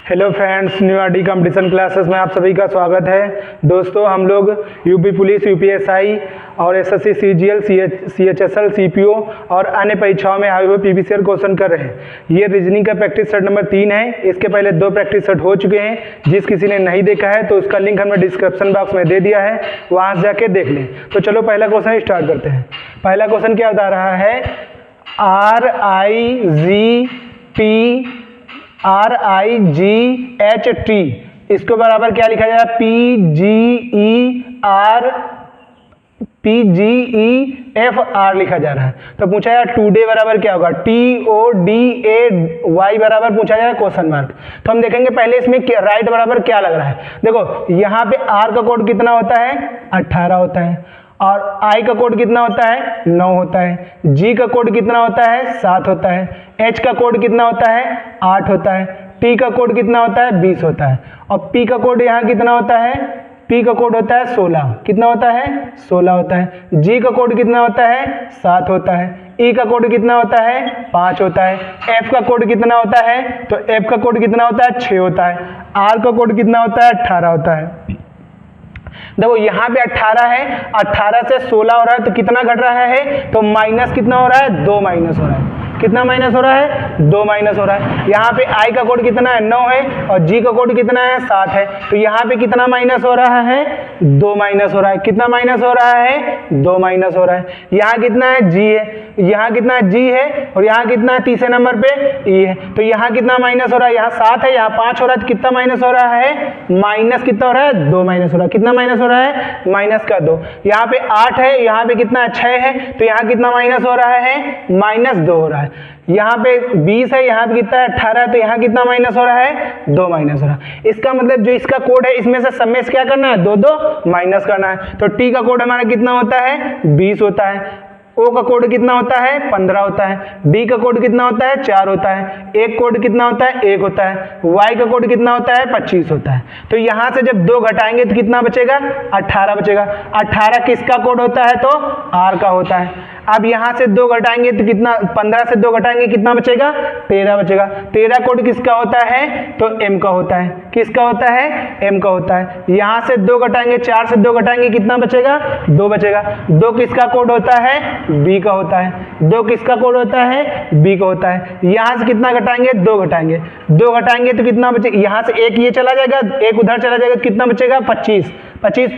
Hello friends, new RD competition classes में आप सभी का स्वागत है। दोस्तों, हम लोग यूपी पुलिस, यूपीएसआई और एसएससी, सीजीएल, सीएचएसएल, सीपीओ और अन्य परीक्षाओं में आए हुए पीवीसीआर क्वेश्चन कर रहे हैं। ये रीजनिंग का प्रैक्टिस सेट नंबर 3 है। इसके पहले 2 प्रैक्टिस सेट हो चुके हैं। जिस किसी ने नहीं देखा है तो उसका लिंक हमने डिस्क्रिप्शन बॉक्स में दे दिया है, वहाँ से जाके देख लें। तो चलो पहला क्वेश्चन स्टार्ट करते हैं। पहला क्वेश्चन क्या बता रहा है, RIGHT इसको बराबर क्या लिखा जाएगा, PGEFR लिखा जा रहा है। तो पूछा जाए टुडे बराबर क्या होगा, TODAY बराबर पूछा जाए क्वेश्चन मार्क। तो हम देखेंगे पहले इसमें राइट बराबर क्या लग रहा है। देखो यहाँ पे R का कोड कितना होता है, 18 होता है, और I का कोड कितना होता है, 9 होता है, G का कोड कितना होता है, 7 होता है, H का कोड कितना होता है, 8 होता है, T का कोड कितना होता है, 20 होता है, और P का कोड यहाँ कितना होता है, P का कोड होता है 16, कितना होता है, 16 होता है, G का कोड कितना होता है, 7 होता है, E का कोड कितना होता है, 5 होता है, F का कोड कितना होता है, तो F का कोड कितना होता है, 6 होता है, R का कोड कितना होता है, 18 होता है। देखो यहाँ पे 18 है, 18 से 16 हो रहा है तो कितना घट रहा है, तो माइनस कितना हो रहा है, 2 माइनस हो रहा है। कितना माइनस हो रहा है, 2 माइनस हो रहा है। यहाँ पे I का कोड कितना है, 9 है, और G का कोड कितना है, 7 है। तो यहाँ पे कितना माइनस हो रहा है, 2 माइनस हो रहा है। कितना माइनस हो रहा है, 2 माइनस हो रहा है। यहाँ कितना है, G है, यहाँ कितना G है, और यहाँ कितना है, तीसरे नंबर पे E है। तो यहाँ कितना माइनस हो रहा है, यहाँ 7 है, यहाँ 5 हो रहा है, तो कितना माइनस हो रहा है, माइनस कितना हो रहा है, 2 माइनस हो रहा है। कितना माइनस हो रहा है, माइनस का 2। यहाँ पे 8 है, यहाँ पे कितना 6 है, तो यहाँ कितना माइनस हो रहा है, माइनस 2 हो रहा है। यहाँ पे 20 है, यहाँ पे कितना है, 18 है, तो यहाँ कितना माइनस हो रहा है, 2 माइनस हो रहा है। इसका मतलब जो इसका कोड है इसमें से सब में से क्या करना है, 2 माइनस करना है। तो T का कोड हमारा कितना होता है, 20 होता है, O का कोड कितना होता है, 15 होता है, D का कोड कितना होता है, 4 होता है, एक कोड कितना होता है, 1 होता है, Y का कोड कितना होता है, 25 होता है। तो यहाँ से जब 2 घटाएंगे तो कितना बचेगा, 18 बचेगा। 18 किसका कोड होता है, तो R का होता है। अब यहाँ से 2 घटाएंगे तो कितना, 15 से 2 घटाएंगे कितना बचेगा, 13 बचेगा। 13 कोड किसका होता है, तो M का होता है। किसका होता है, M का होता है। यहाँ से 2 घटाएंगे, 4 से 2 घटाएंगे कितना बचेगा, 2 बचेगा। 2 किसका कोड होता है, B का होता है। 2 किसका कोड होता है, B का होता है। यहाँ से कितना घटाएंगे, 2 घटाएंगे। 2 घटाएंगे तो कितना बचेगा, यहाँ से एक ये चला जाएगा, एक उधर चला जाएगा, कितना बचेगा, 25।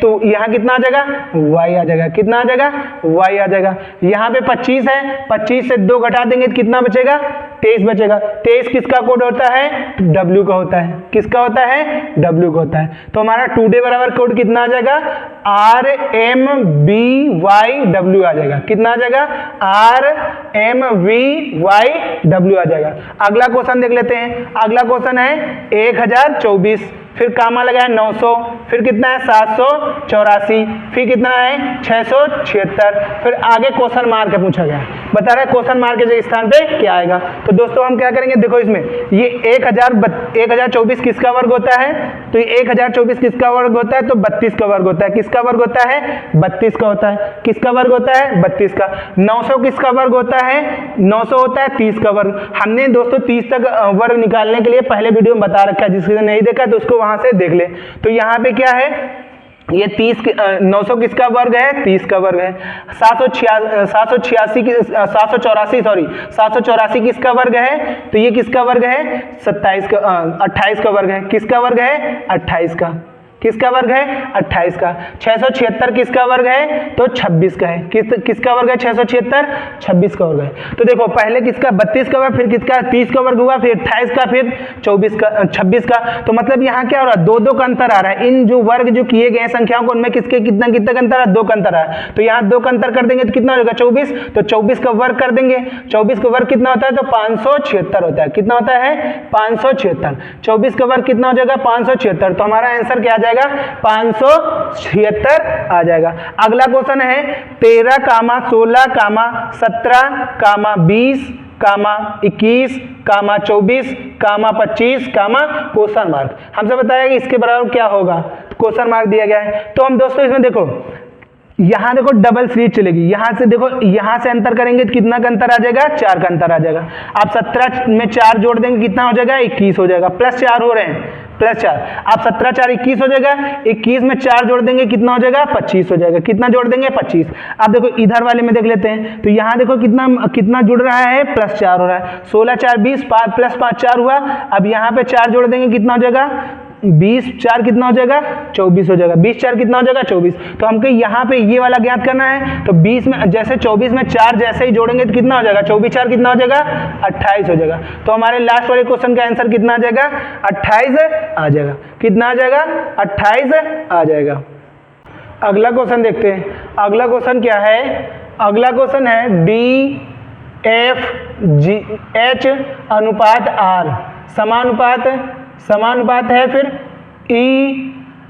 तो यहाँ कितना आ जाएगा, Y आ जाएगा। कितना आ जाएगा, Y आ जाएगा। यहाँ पे 25 है, 25 से 2 घटा देंगे तो कितना बचेगा, 23 बचेगा। 23 किसका कोड होता है, W का होता है। किसका होता है, W का होता है। तो हमारा टुडे बराबर कोड कितना आ जाएगा, RMVYW आ जाएगा। कितना आ जाएगा, RMVYW आ जाएगा। अगला क्वेश्चन देख लेते हैं। अगला क्वेश्चन है 1024, फिर कामा लगा है 900, फिर कितना है 784, फिर कितना है 676, फिर आगे क्वेश्चन मार्क है पूछा गया, बता रहा है क्वेश्चन मार्क के स्थान पे क्या आएगा। तो दोस्तों हम क्या करेंगे, देखो इसमें ये 1024 किसका वर्ग होता है, तो ये 1024 किसका वर्ग होता है, तो 32 का वर्ग होता है। किसका वर्ग होता है, 32 का होता है। किसका वर्ग होता है, 32 का। 900 किसका वर्ग होता है, 900 होता है 30 का वर्ग। हमने दोस्तों 30 तक वर्ग निकालने के लिए पहले वीडियो में बता रखा है, जिसने नहीं देखा तो उसको वहां से देख ले। तो यहाँ पे क्या है, ये 900 किसका वर्ग है, 30 का वर्ग है। 784 किसका वर्ग है, तो ये किसका वर्ग है, 28 का वर्ग है। किसका वर्ग है, 28 का। किसका वर्ग है, 28 का। 676 किसका वर्ग है, तो 26 का है। किसका वर्ग है, 676, 26 का वर्ग है। तो देखो पहले किसका 32 का वर्ग, फिर किसका 30 का वर्ग हुआ, फिर 28 का, फिर 26 का। तो मतलब यहाँ क्या हो रहा है, 2 का अंतर आ रहा है। इन जो वर्ग जो किए गए संख्याओं को उनमें किसके कितना कितना का अंतर है, 2 का अंतर है। तो यहाँ 2 का अंतर कर देंगे तो कितना हो जाएगा, 24। तो 24 का वर्ग कर देंगे। 24 का वर्ग कितना होता है, तो 576 होता है। कितना होता है, 576। 24 का वर्ग कितना हो जाएगा, 576। तो हमारा आंसर क्या आ जाएगा, 576 आ जाएगा। अगला क्वेश्चन है 13, 16, 17, 20, 21, 24, 25, क्वेश्चन मार्क। हमसे बताया कि इसके बराबर क्या होगा, क्वेश्चन मार्क दिया गया है। तो हम दोस्तों इसमें देखो यहाँ देखो डबल सीरीज चलेगी, यहाँ से देखो यहाँ से अंतर करेंगे तो कितना का अंतर आ जाएगा, 4 का अंतर आ जाएगा। आप 17 में 4 जोड़ देंगे कितना हो जाएगा, 21 हो जाएगा, +4 हो रहे हैं, +4। आप 17 4 21 हो जाएगा, 21 में 4 जोड़ देंगे कितना हो जाएगा, 25 हो जाएगा। कितना जोड़ देंगे, 25। अब देखो इधर वाले में देख लेते हैं, तो यहाँ देखो कितना कितना जुड़ रहा है, +4 हो रहा है। 16 4 20, 5 + 5 4 हुआ। अब यहाँ पे 4 जोड़ देंगे कितना हो जाएगा, 20 4 कितना हो जाएगा, 24 हो जाएगा। 20 4 कितना हो जाएगा, 24। तो हमको यहाँ पे ये वाला ज्ञात करना है, तो 20 में जैसे 24 में 4 जैसे ही जोड़ेंगे तो कितना हो जाएगा, 24 4 कितना हो जाएगा, 28 हो जाएगा। तो हमारे लास्ट वाले क्वेश्चन का आंसर कितना आ जाएगा, 28 आ जाएगा। कितना आ जाएगा, 28 आ जाएगा। अगला क्वेश्चन देखते हैं। अगला क्वेश्चन क्या है, अगला क्वेश्चन है DFH अनुपात R समानुपात है, फिर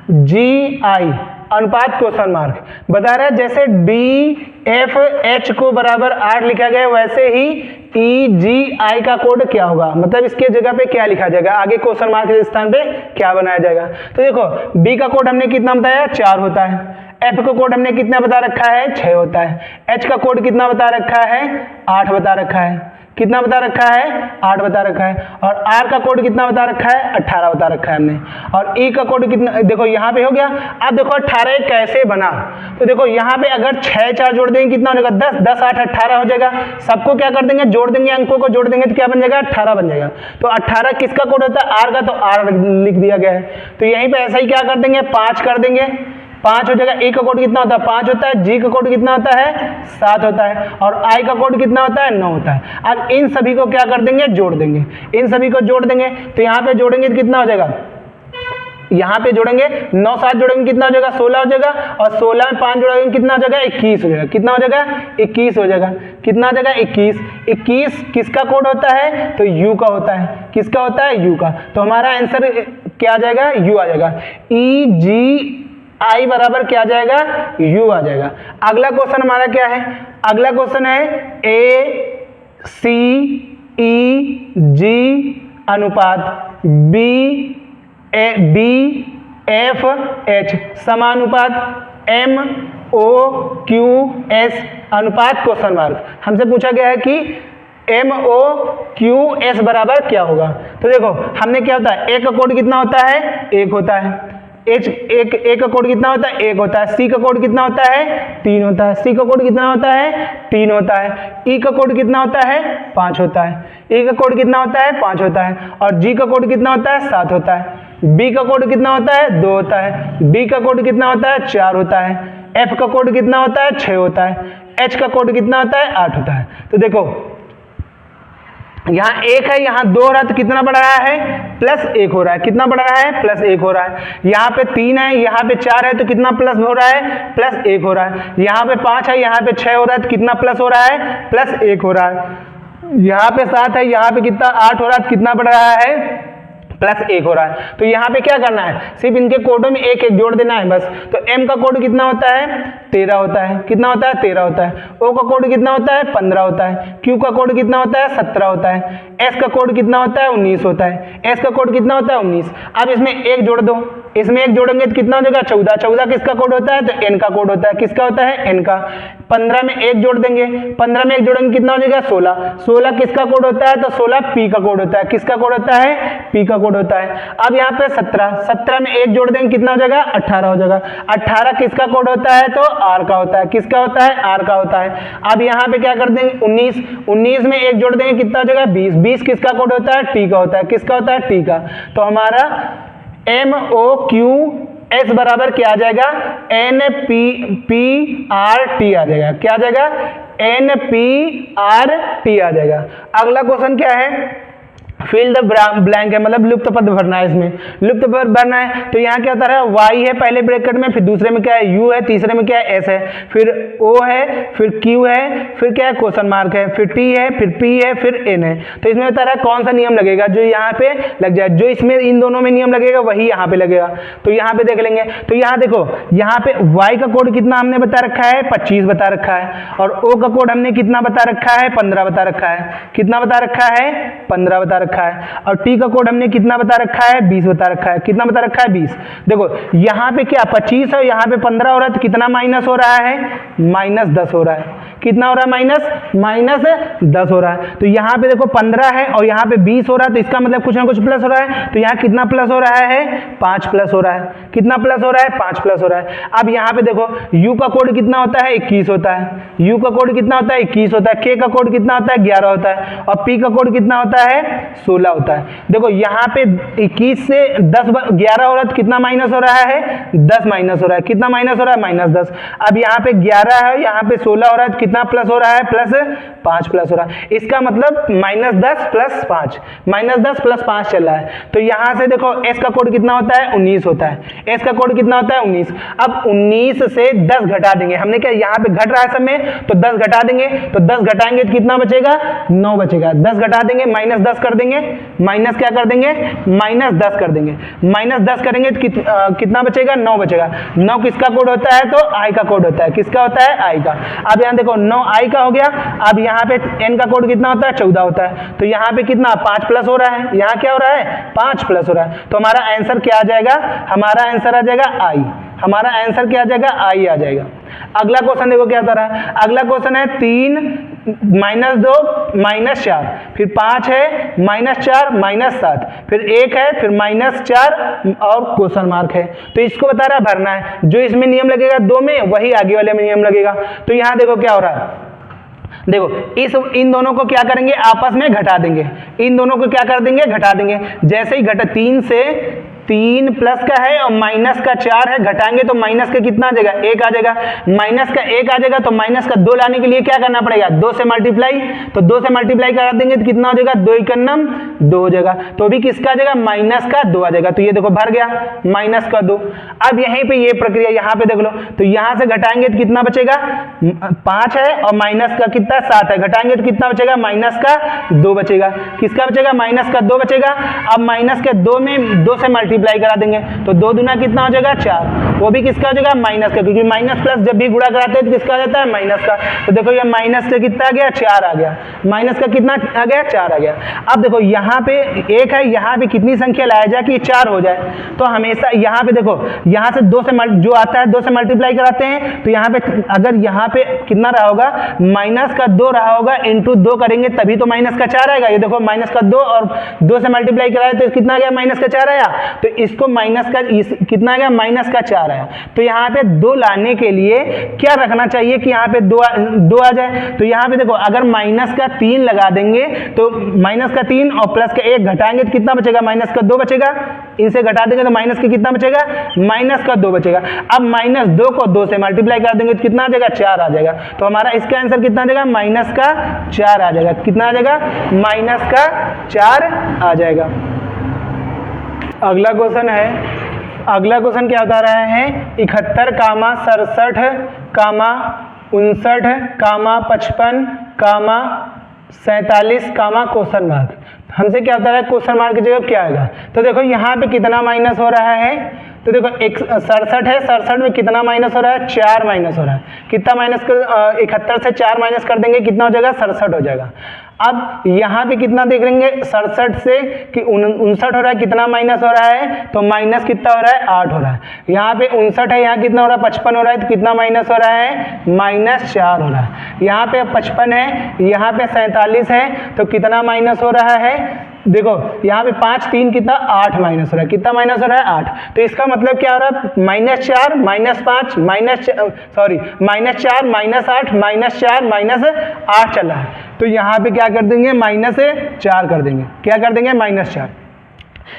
EGI अनुपात क्वेश्चन मार्क बता रहा है। जैसे DFH को बराबर 8 लिखा गया, वैसे ही EGI का कोड क्या होगा, मतलब इसके जगह पे क्या लिखा जाएगा, आगे क्वेश्चन मार्क के स्थान पे क्या बनाया जाएगा। तो देखो B का कोड हमने कितना बताया, 4 होता है। F का कोड हमने कितना बता रखा है, 6 होता है। H का कोड कितना बता रखा है, 8 बता रखा है। कितना बता रखा है, 8 बता रखा है। और R का कोड कितना बता रखा है, 18 बता रखा है हमने। और E का कोड कितना, देखो यहाँ पे हो गया। अब देखो 18 कैसे बना, तो देखो यहाँ पे अगर 6 4 जोड़ देंगे कितना हो जाएगा, 10 10 8 18 हो जाएगा। सबको क्या कर देंगे, जोड़ देंगे, अंकों को जोड़ देंगे तो क्या बन जाएगा, 18 बन जाएगा। तो 18 किसका कोड होता है, R का, तो R लिख दिया गया है। तो यहीं पे ऐसा ही क्या कर देंगे, 5 कर देंगे, 5 हो जाएगा। E का कोड कितना होता है, 5 होता है। G का कोड कितना होता है, 7 होता है। और I का कोड कितना होता है, 9 होता है। अब इन सभी को क्या कर देंगे, जोड़ देंगे। इन सभी को जोड़ देंगे तो यहाँ पे जोड़ेंगे तो कितना हो जाएगा, यहाँ पे जोड़ेंगे 9 7 जोड़ेंगे कितना हो जाएगा, 16 हो जाएगा। और 16 में 5 जोड़ेंगे कितना हो जाएगा, 21 हो जाएगा। कितना हो जाएगा, 21 हो जाएगा। कितना हो जाएगा, 21। 21 किसका कोड होता है, तो U का होता है। किसका होता है, U का। तो हमारा आंसर क्या आ जाएगा, U आ जाएगा। EGI बराबर क्या आ जाएगा, U आ जाएगा। अगला क्वेश्चन हमारा क्या है, अगला क्वेश्चन है ACEG अनुपात BDFH समानुपात MOQS अनुपात क्वेश्चन मार्क। हमसे पूछा गया है कि MOQS बराबर क्या होगा। तो देखो हमने क्या होता है, A का कोड कितना होता है, 1 होता है। A का कोड कितना होता है, 1 होता है। C का कोड कितना होता है, 3 होता है। C का कोड कितना होता है, 3 होता है। E का कोड कितना होता है, 5 होता है। E का कोड कितना होता है, 5 होता है। और G का कोड कितना होता है, 7 होता है। B का कोड कितना होता है, 2 होता है। D का कोड कितना होता है, 4 होता है। F का कोड कितना होता है, 6 होता है। H का कोड कितना होता है, 8 होता है। तो देखो यहाँ 1 है, यहाँ 2 हो रहा है, तो कितना बढ़ रहा है, +1 हो रहा है। कितना बढ़ रहा है, +1 हो रहा है। यहाँ पे 3 है, यहाँ पे 4 है, तो कितना प्लस हो रहा है, +1 हो रहा है। यहाँ पे 5 है, यहाँ पे 6 हो रहा है, तो कितना प्लस हो रहा है, +1 हो रहा है। यहाँ पे 7 है, यहाँ पे कितना 8 हो रहा है, तो कितना बढ़ रहा है, +1 हो रहा है। तो यहाँ पे क्या करना है, सिर्फ इनके कोडों में 1 1 जोड़ देना है बस। तो M का कोड कितना होता है, 13 होता है। कितना होता है, 13 होता है। O का कोड कितना होता है, 15 होता है। Q का कोड कितना होता है, 17 होता है। S का कोड कितना होता है, 19 होता है। S का कोड कितना होता है, 19। अब इसमें 1 जोड़ दो, इसमें 1 जोड़ेंगे तो कितना हो जाएगा, 14। 14 किसका कोड होता है, तो N का कोड होता है। किसका होता है, N का। 15 में 1 जोड़ देंगे, 15 में 1 जोड़ेंगे कितना हो जाएगा, 16। 16 किसका कोड होता है, तो 16 P का कोड होता है। किसका कोड होता है, P का कोड होता है। अब यहाँ पे 17, 17 में 1 जोड़ देंगे कितना हो जाएगा, 18 हो जाएगा। 18 किसका कोड होता है, तो R का होता है। किसका होता है, R का होता है। अब यहाँ पे क्या कर देंगे, 19, 19 में 1 जोड़ देंगे कितना हो जाएगा, 20। 20 किसका कोड होता है, T का होता है। किसका होता है, T का। तो हमारा MOQS बराबर क्या आ जाएगा, NPRT आ जाएगा। क्या आ जाएगा, NPRT आ जाएगा। अगला क्वेश्चन क्या है, फिल द ब्लैंक है, मतलब लुप्त पद भरना है। इसमें लुप्त पद भरना है, तो यहाँ क्या होता है, Y है पहले ब्रैकेट में, फिर दूसरे में क्या है, U है, तीसरे में क्या है, S है, फिर O है, फिर Q है, फिर क्या है, क्वेश्चन मार्क है, फिर T है, फिर P है, फिर N है। तो इसमें बता रहा है कौन सा नियम लगेगा, जो यहाँ पे लग जाए। जो इसमें इन दोनों में नियम लगेगा वही यहाँ पे लगेगा। तो यहाँ पे देख लेंगे, तो यहाँ देखो, यहाँ पे Y का कोड कितना हमने बता रखा है, 25 बता रखा है। और O का कोड हमने कितना बता रखा है, 15 बता रखा है। कितना बता रखा है, 15 बता रखा है। रखा है और टी का कोड हमने कितना बता रखा है 20 बता रखा है। कितना बता रखा है 20। देखो यहाँ पे क्या 25 है, यहाँ पे 15 हो रहा है, तो कितना माइनस हो रहा है -10 हो रहा है। कितना हो रहा है -10 हो रहा है। तो यहाँ पे देखो 15 है और यहाँ पे 20 हो रहा है, तो इसका मतलब कुछ ना कुछ प्लस हो रहा है। तो यहाँ कितना प्लस हो रहा है 5 प्लस हो रहा है। कितना प्लस हो रहा है 5 प्लस हो रहा है। अब यहाँ पे देखो u का कोड कितना होता है 21 होता है। u का कोड कितना होता है 21 होता है। k का कोड कितना होता है 11 होता है और p का कोड कितना होता है 16 होता है। देखो यहाँ पे 21 से 10 11 हो रहा है, तो कितना माइनस हो रहा है 10 माइनस हो रहा है। कितना माइनस हो रहा है -10। अब यहाँ पे 11 है, यहाँ पे 16 हो रहा है, तो कितना प्लस हो रहा है +5 प्लस हो रहा है। इसका मतलब -10 + 5 -10 + 5 चल रहा है। तो यहाँ से देखो s का कोड कितना होता है 19 होता है। s का कोड कितना होता है 19। अब 19 से 10 घटा देंगे, हमने क्या यहाँ पे घट रहा है सब में, तो 10 घटा देंगे, तो 10 घटाएंगे तो कितना बचेगा 9 बचेगा। 10 घटा देंगे -10 कर देंगे, माइनस क्या कर देंगे -10 कर देंगे, -10 करेंगे तो कितना बचेगा 9 बचेगा। 9 किसका कोड होता है तो i का कोड होता है। किसका होता है i का। अब यहाँ देखो 9 i का हो गया। अब यहाँ पे n का कोड कितना होता है 14 होता है। तो यहाँ पे कितना 5 प्लस हो रहा है, यहाँ क्या हो रहा है 5 प्लस हो रहा है। तो हमारा आंसर क्या आ जाएगा, हमारा आंसर आ जाएगा i। हमारा आंसर क्या आ जाएगा i आ जाएगा। अगला क्वेश्चन देखो क्या होता रहा है। अगला क्वेश्चन है 3 -2 -4, फिर 5 है -4 -7, फिर 1 है, फिर -4 और क्वेश्चन मार्क है। तो इसको बता रहा है भरना है। जो इसमें नियम लगेगा 2 में, वही आगे वाले में नियम लगेगा। तो यहाँ देखो क्या हो रहा है, देखो इन दोनों को क्या करेंगे आपस में घटा देंगे। इन दोनों को क्या कर देंगे घटा देंगे। जैसे ही घटा 3 से 3 प्लस का है और माइनस का 4 है, घटाएंगे तो माइनस का कितना आ जाएगा 1 आ जाएगा। माइनस का 1 आ जाएगा तो माइनस का 2 लाने के लिए क्या करना पड़ेगा 2 से मल्टीप्लाई। तो 2 से मल्टीप्लाई करा देंगे तो कितना हो जाएगा 2 × 9 2 हो जाएगा। तो भी किसका आ जाएगा -2 आ जाएगा। तो ये देखो भर गया -2। अब यहीं पे ये प्रक्रिया यहाँ पे देख लो, तो यहाँ से घटाएंगे तो कितना बचेगा 5 है और माइनस का कितना 7 है, घटाएंगे तो कितना बचेगा -2 बचेगा। किसका बचेगा -2 बचेगा। अब -2 में 2 से मल्टीप्लाई करा देंगे तो 2 दूना कितना हो जाएगा 4, वो भी किसका हो जाएगा माइनस का, क्योंकि माइनस प्लस जब भी गुणा कराते हैं तो किसका आ जाता है माइनस का। तो देखो ये माइनस से कितना आ गया 4 आ गया, माइनस का कितना आ गया 4 आ गया। अब देखो यहाँ पे 1 है, यहाँ पे कितनी संख्या लाया जाए कि 4 हो जाए। तो हमेशा यहाँ पे देखो यहाँ से 2 से जो आता है 2 से मल्टीप्लाई कराते हैं, तो यहाँ पे अगर यहाँ पे कितना रहा होगा -2 रहा होगा, इंटू 2 करेंगे तभी तो -4 आएगा। ये देखो -2 और 2 से मल्टीप्लाई कराए तो कितना आ गया -4 आया। तो इसको कितना आ गया -4 आया। तो यहाँ पे 2 लाने के लिए क्या रखना चाहिए कि यहाँ पे 2 आ जाए। तो यहाँ पे देखो अगर -3 लगा देंगे तो -3 और +1 घटाएंगे तो कितना बचेगा -2 बचेगा। इनसे घटा देंगे तो माइनस का कितना बचेगा -2 बचेगा। अब -2 को 2 से मल्टीप्लाई कर देंगे तो कितना आ जाएगा 4 आ जाएगा। तो हमारा इसका आंसर कितना आ जाएगा -4 आ जाएगा। कितना आ जाएगा -4 आ जाएगा। अगला क्वेश्चन है, अगला क्वेश्चन क्या बता रहा है 71, 67, 59, 55, 47, क्वेश्चन मार्क। हमसे क्या बता रहा है क्वेश्चन मार्क की जगह क्या आएगा। तो देखो यहाँ पे कितना माइनस हो रहा है, तो देखो 67 है, 67 में कितना माइनस हो रहा है 4 माइनस हो रहा है। कितना माइनस कर 71 से 4 माइनस कर देंगे कितना हो जाएगा 67 हो जाएगा। अब यहाँ पे कितना देख लेंगे 67 से कि 59 हो रहा है, कितना माइनस हो रहा है तो माइनस कितना हो रहा है 8 हो रहा है। यहाँ पे 59 है, यहाँ कितना हो रहा है 55 हो रहा है, तो कितना माइनस हो रहा है -4 हो रहा है। यहाँ पे 55 है, यहाँ पे 47 है, तो कितना माइनस हो रहा है देखो यहाँ पे 5 3 कितना 8 माइनस हो रहा है। कितना माइनस हो रहा है 8। तो इसका मतलब क्या हो रहा है -4 -5 -4 -8 -8 चल रहा है। तो यहाँ पे क्या कर देंगे -4 कर देंगे। क्या कर देंगे -4।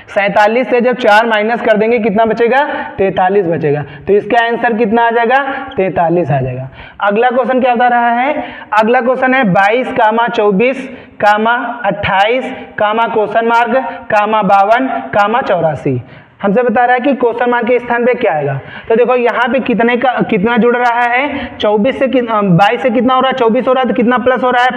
47 से जब 4 माइनस कर देंगे कितना बचेगा 43 बचेगा। तो इसका आंसर कितना आ जाएगा 43 आ जाएगा। अगला क्वेश्चन क्या बता रहा है, अगला क्वेश्चन है 22, 24, 28, क्वेश्चन मार्क, 52, 84। हमसे बता रहा है कि क्वेश्चन मार्क के स्थान पे क्या आएगा। तो देखो यहाँ पे कितना जुड़ रहा है, 22 से 22 से कितना हो रहा है, 24 हो रहा है, तो कितना प्लस हो रहा है,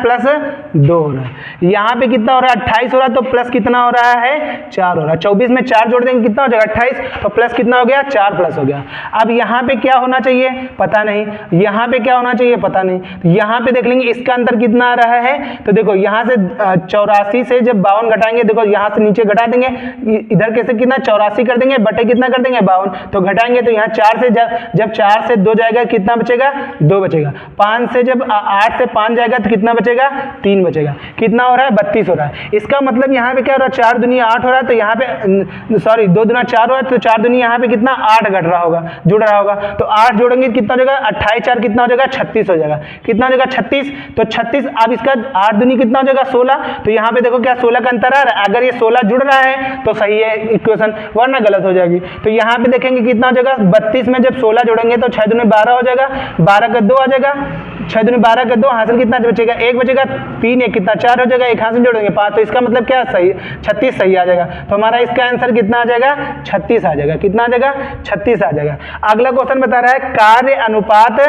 +2 हो रहा है। यहाँ पे कितना हो रहा है, 28 हो रहा है, तो प्लस कितना हो रहा है, 4 हो रहा है। 24 में 4 जोड़ देंगे कितना हो जाएगा, 28, तो प्लस कितना हो गया, 4 प्लस हो गया। अब यहाँ पे क्या होना चाहिए पता नहीं, यहाँ पे क्या होना चाहिए पता नहीं। यहाँ पे देख लेंगे इसका अंतर कितना आ रहा है। तो देखो यहाँ से 84 से जब 52 घटाएंगे, देखो यहाँ से नीचे घटा देंगे, इधर कैसे कितना 84 कर देंगे, बटे कितना कर देंगे 52, तो घटाएंगे तो यहाँ 4 से जब 4 से 2 जाएगा कितना बचेगा, 2 बचेगा। 5 से जब 8 से 5 जाएगा तो कितना बचेगा, 3 बचेगा। कितना हो रहा है, 32 हो रहा है। इसका मतलब यहाँ पे क्या हो रहा है, 4 दूनी 8 हो रहा है, तो यहाँ पे सॉरी 2 दूना 4 हो रहा है, तो 4 दूनी यहाँ पे कितना 8 घट रहा होगा, जुड़ रहा होगा। तो 8 जोड़ेंगे कितना हो जाएगा, 28 4 कितना हो जाएगा, 36 हो जाएगा। कितना हो जाएगा, 36। तो 36 अब इसका 8 दूनी कितना हो जाएगा, 16। तो यहाँ पे देखो क्या 16 का अंतर आ रहा है, अगर ये 16 जुड़ रहा है तो सही है इक्वेशन, वरना गलत हो जाएगी। तो यहाँ पे देखेंगे कितना हो जाएगा, 32 में जब 16 जोड़ेंगे तो 6 दूनी 12 हो जाएगा, 12 का 2 आ जाएगा, 6 दूनी 12 का 2, हासिल कितना बचेगा, 1 बचेगा, 3 1 कितना 4 हो जाएगा, 1 हासिल जोड़ेंगे 5, तो इसका मतलब क्या सही 36 सही आ जाएगा। तो हमारा इसका आंसर कितना आ जाएगा, 36 आ जाएगा। कितना आ जाएगा, 36 आ जाएगा। अगला क्वेश्चन बता रहा है कार्य अनुपात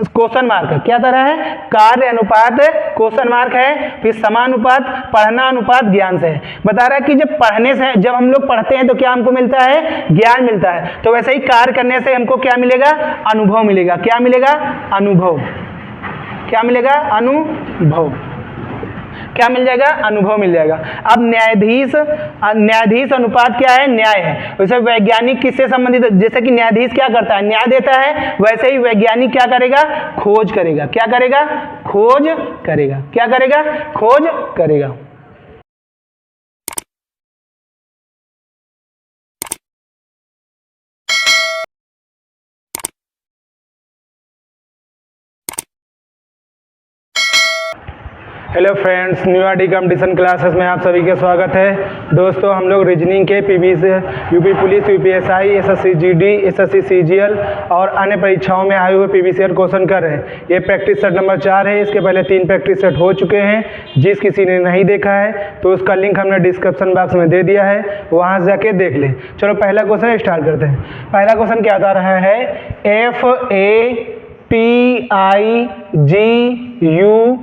क्वेश्चन मार्क, क्या तरह है, कार्य अनुपात क्वेश्चन मार्क है, फिर समानुपात, पढ़ना अनुपात ज्ञान से है। बता रहा है कि जब पढ़ने से, जब हम लोग पढ़ते हैं तो क्या हमको मिलता है, ज्ञान मिलता है। तो वैसे ही कार्य करने से हमको क्या मिलेगा, अनुभव मिलेगा। क्या मिलेगा, अनुभव। क्या मिलेगा, अनुभव। क्या मिल जाएगा, अनुभव मिल जाएगा। अब न्यायाधीश अनुपात क्या है, न्याय है। वैसे वैज्ञानिक किससे संबंधित है, जैसे कि न्यायाधीश क्या करता है, न्याय देता है, वैसे ही वैज्ञानिक क्या करेगा, खोज करेगा। क्या करेगा, खोज करेगा। क्या करेगा, खोज करेगा। Hello friends, new RD competition classes में आप सभी का स्वागत है। दोस्तों हम लोग रीजनिंग के PBC, UP police, UPSI, SSC GD, SSC CGL और अन्य परीक्षाओं में आए हुए पीबीसीआर क्वेश्चन कर रहे हैं। ये प्रैक्टिस सेट नंबर 4 है। इसके पहले 3 प्रैक्टिस सेट हो चुके हैं। जिस किसी ने नहीं देखा है तो उसका लिंक हमने डिस्क्रिप्शन बॉक्स में दे दिया है, वहाँ से जाके देख लें। चलो पहला क्वेश्चन स्टार्ट करते हैं। पहला क्वेश्चन क्या बता रहा है, FATIGUE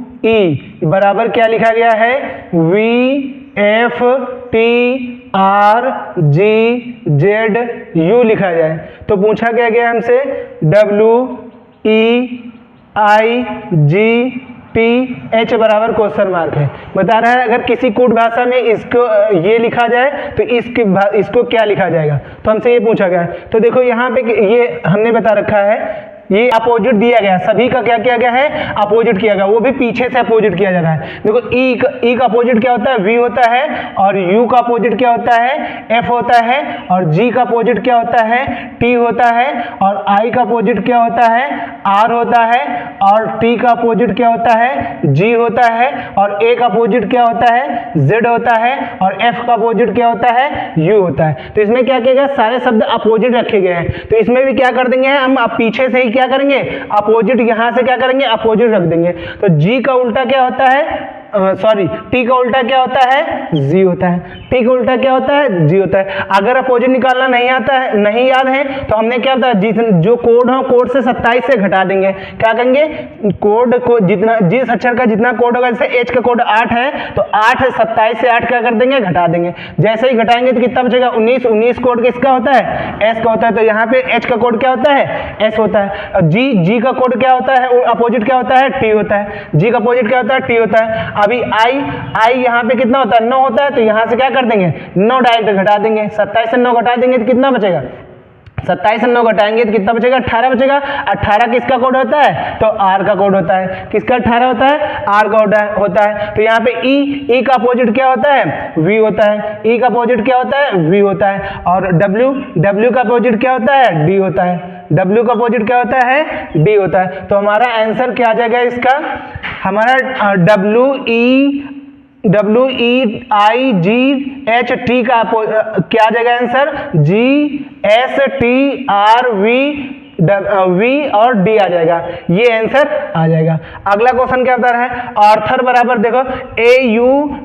बराबर क्या लिखा गया है, VFTRGZU लिखा जाए। तो पूछा क्या गया हमसे, WEIGTH बराबर क्वेश्चन मार्क है। बता रहा है अगर किसी कोड भाषा में इसको ये लिखा जाए तो इसको क्या लिखा जाएगा। तो हमसे ये पूछा गया है। तो देखो यहाँ पे ये हमने बता रखा है, ये अपोजिट दिया गया, सभी का क्या किया गया है, अपोजिट किया गया, वो भी पीछे से अपोजिट किया जा रहा है। देखो ई का अपोजिट क्या होता है, V होता है, और U का अपोजिट क्या होता है, F होता है, और G का अपोजिट क्या होता है, T होता है, और I का अपोजिट क्या होता है, R होता है, और T का अपोजिट क्या होता है, G होता है, और A का अपोजिट क्या होता है, Z होता है, और F का अपोजिट क्या होता है, U होता है। तो इसमें क्या किया गया, सारे शब्द अपोजिट रखे गए हैं। तो इसमें भी क्या कर देंगे हम, पीछे से ही क्या करेंगे, अपोजिट, यहां से क्या करेंगे, अपोजिट रख देंगे। तो G का उल्टा क्या होता है, T का उल्टा क्या होता है, G होता है। T का उल्टा क्या होता है, G होता है। अगर अपोजिट निकालना नहीं आता है, नहीं याद है, तो हमने क्या बताया, जो कोड हो, कोड से 27 से घटा देंगे। क्या करेंगे, कोड को जितना, जिस अक्षर का जितना कोड होगा, जैसे H का कोड 8 है, तो 8 27 से 8 क्या कर देंगे, घटा देंगे। जैसे ही घटाएंगे तो कितना बचेगा, 19 कोड किसका होता है, S का होता है। तो यहाँ पे H का कोड क्या होता है, S होता है। G का कोड क्या होता है, अपोजिट क्या होता है, T होता है। G का अपोजिट क्या होता है, T होता है। अभी I यहाँ पे कितना होता है, 9 होता है। तो यहाँ से क्या कर देंगे, 9 डायरेक्ट घटा देंगे। 27 से 9 घटा देंगे तो कितना बचेगा, 27 से 9 घटाएंगे तो कितना बचेगा, 18 बचेगा। 18 किसका कोड होता है, तो R का कोड होता है। किसका 18 होता है, R का होता है। तो यहाँ पे E का अपोजिट क्या होता है, V होता है। E का अपोजिट क्या होता है, V होता है। और W का अपोजिट क्या होता है, D होता है। W का अपोजिट क्या होता है, D होता है। तो हमारा आंसर क्या आ जाएगा इसका, हमारा WEIGHT का क्या आ जाएगा आंसर, GSTRV वी और डी आ जाएगा, ये आंसर आ जाएगा। अगला क्वेश्चन क्या बता रहा है, ऑर्थर बराबर देखो AUTHOR,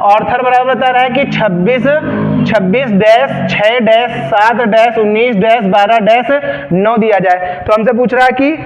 ऑर्थर बराबर बता रहा है कि 26 dash 6 dash 7 dash 19 dash 12 dash 9 दिया जाए, तो हमसे पूछ रहा है कि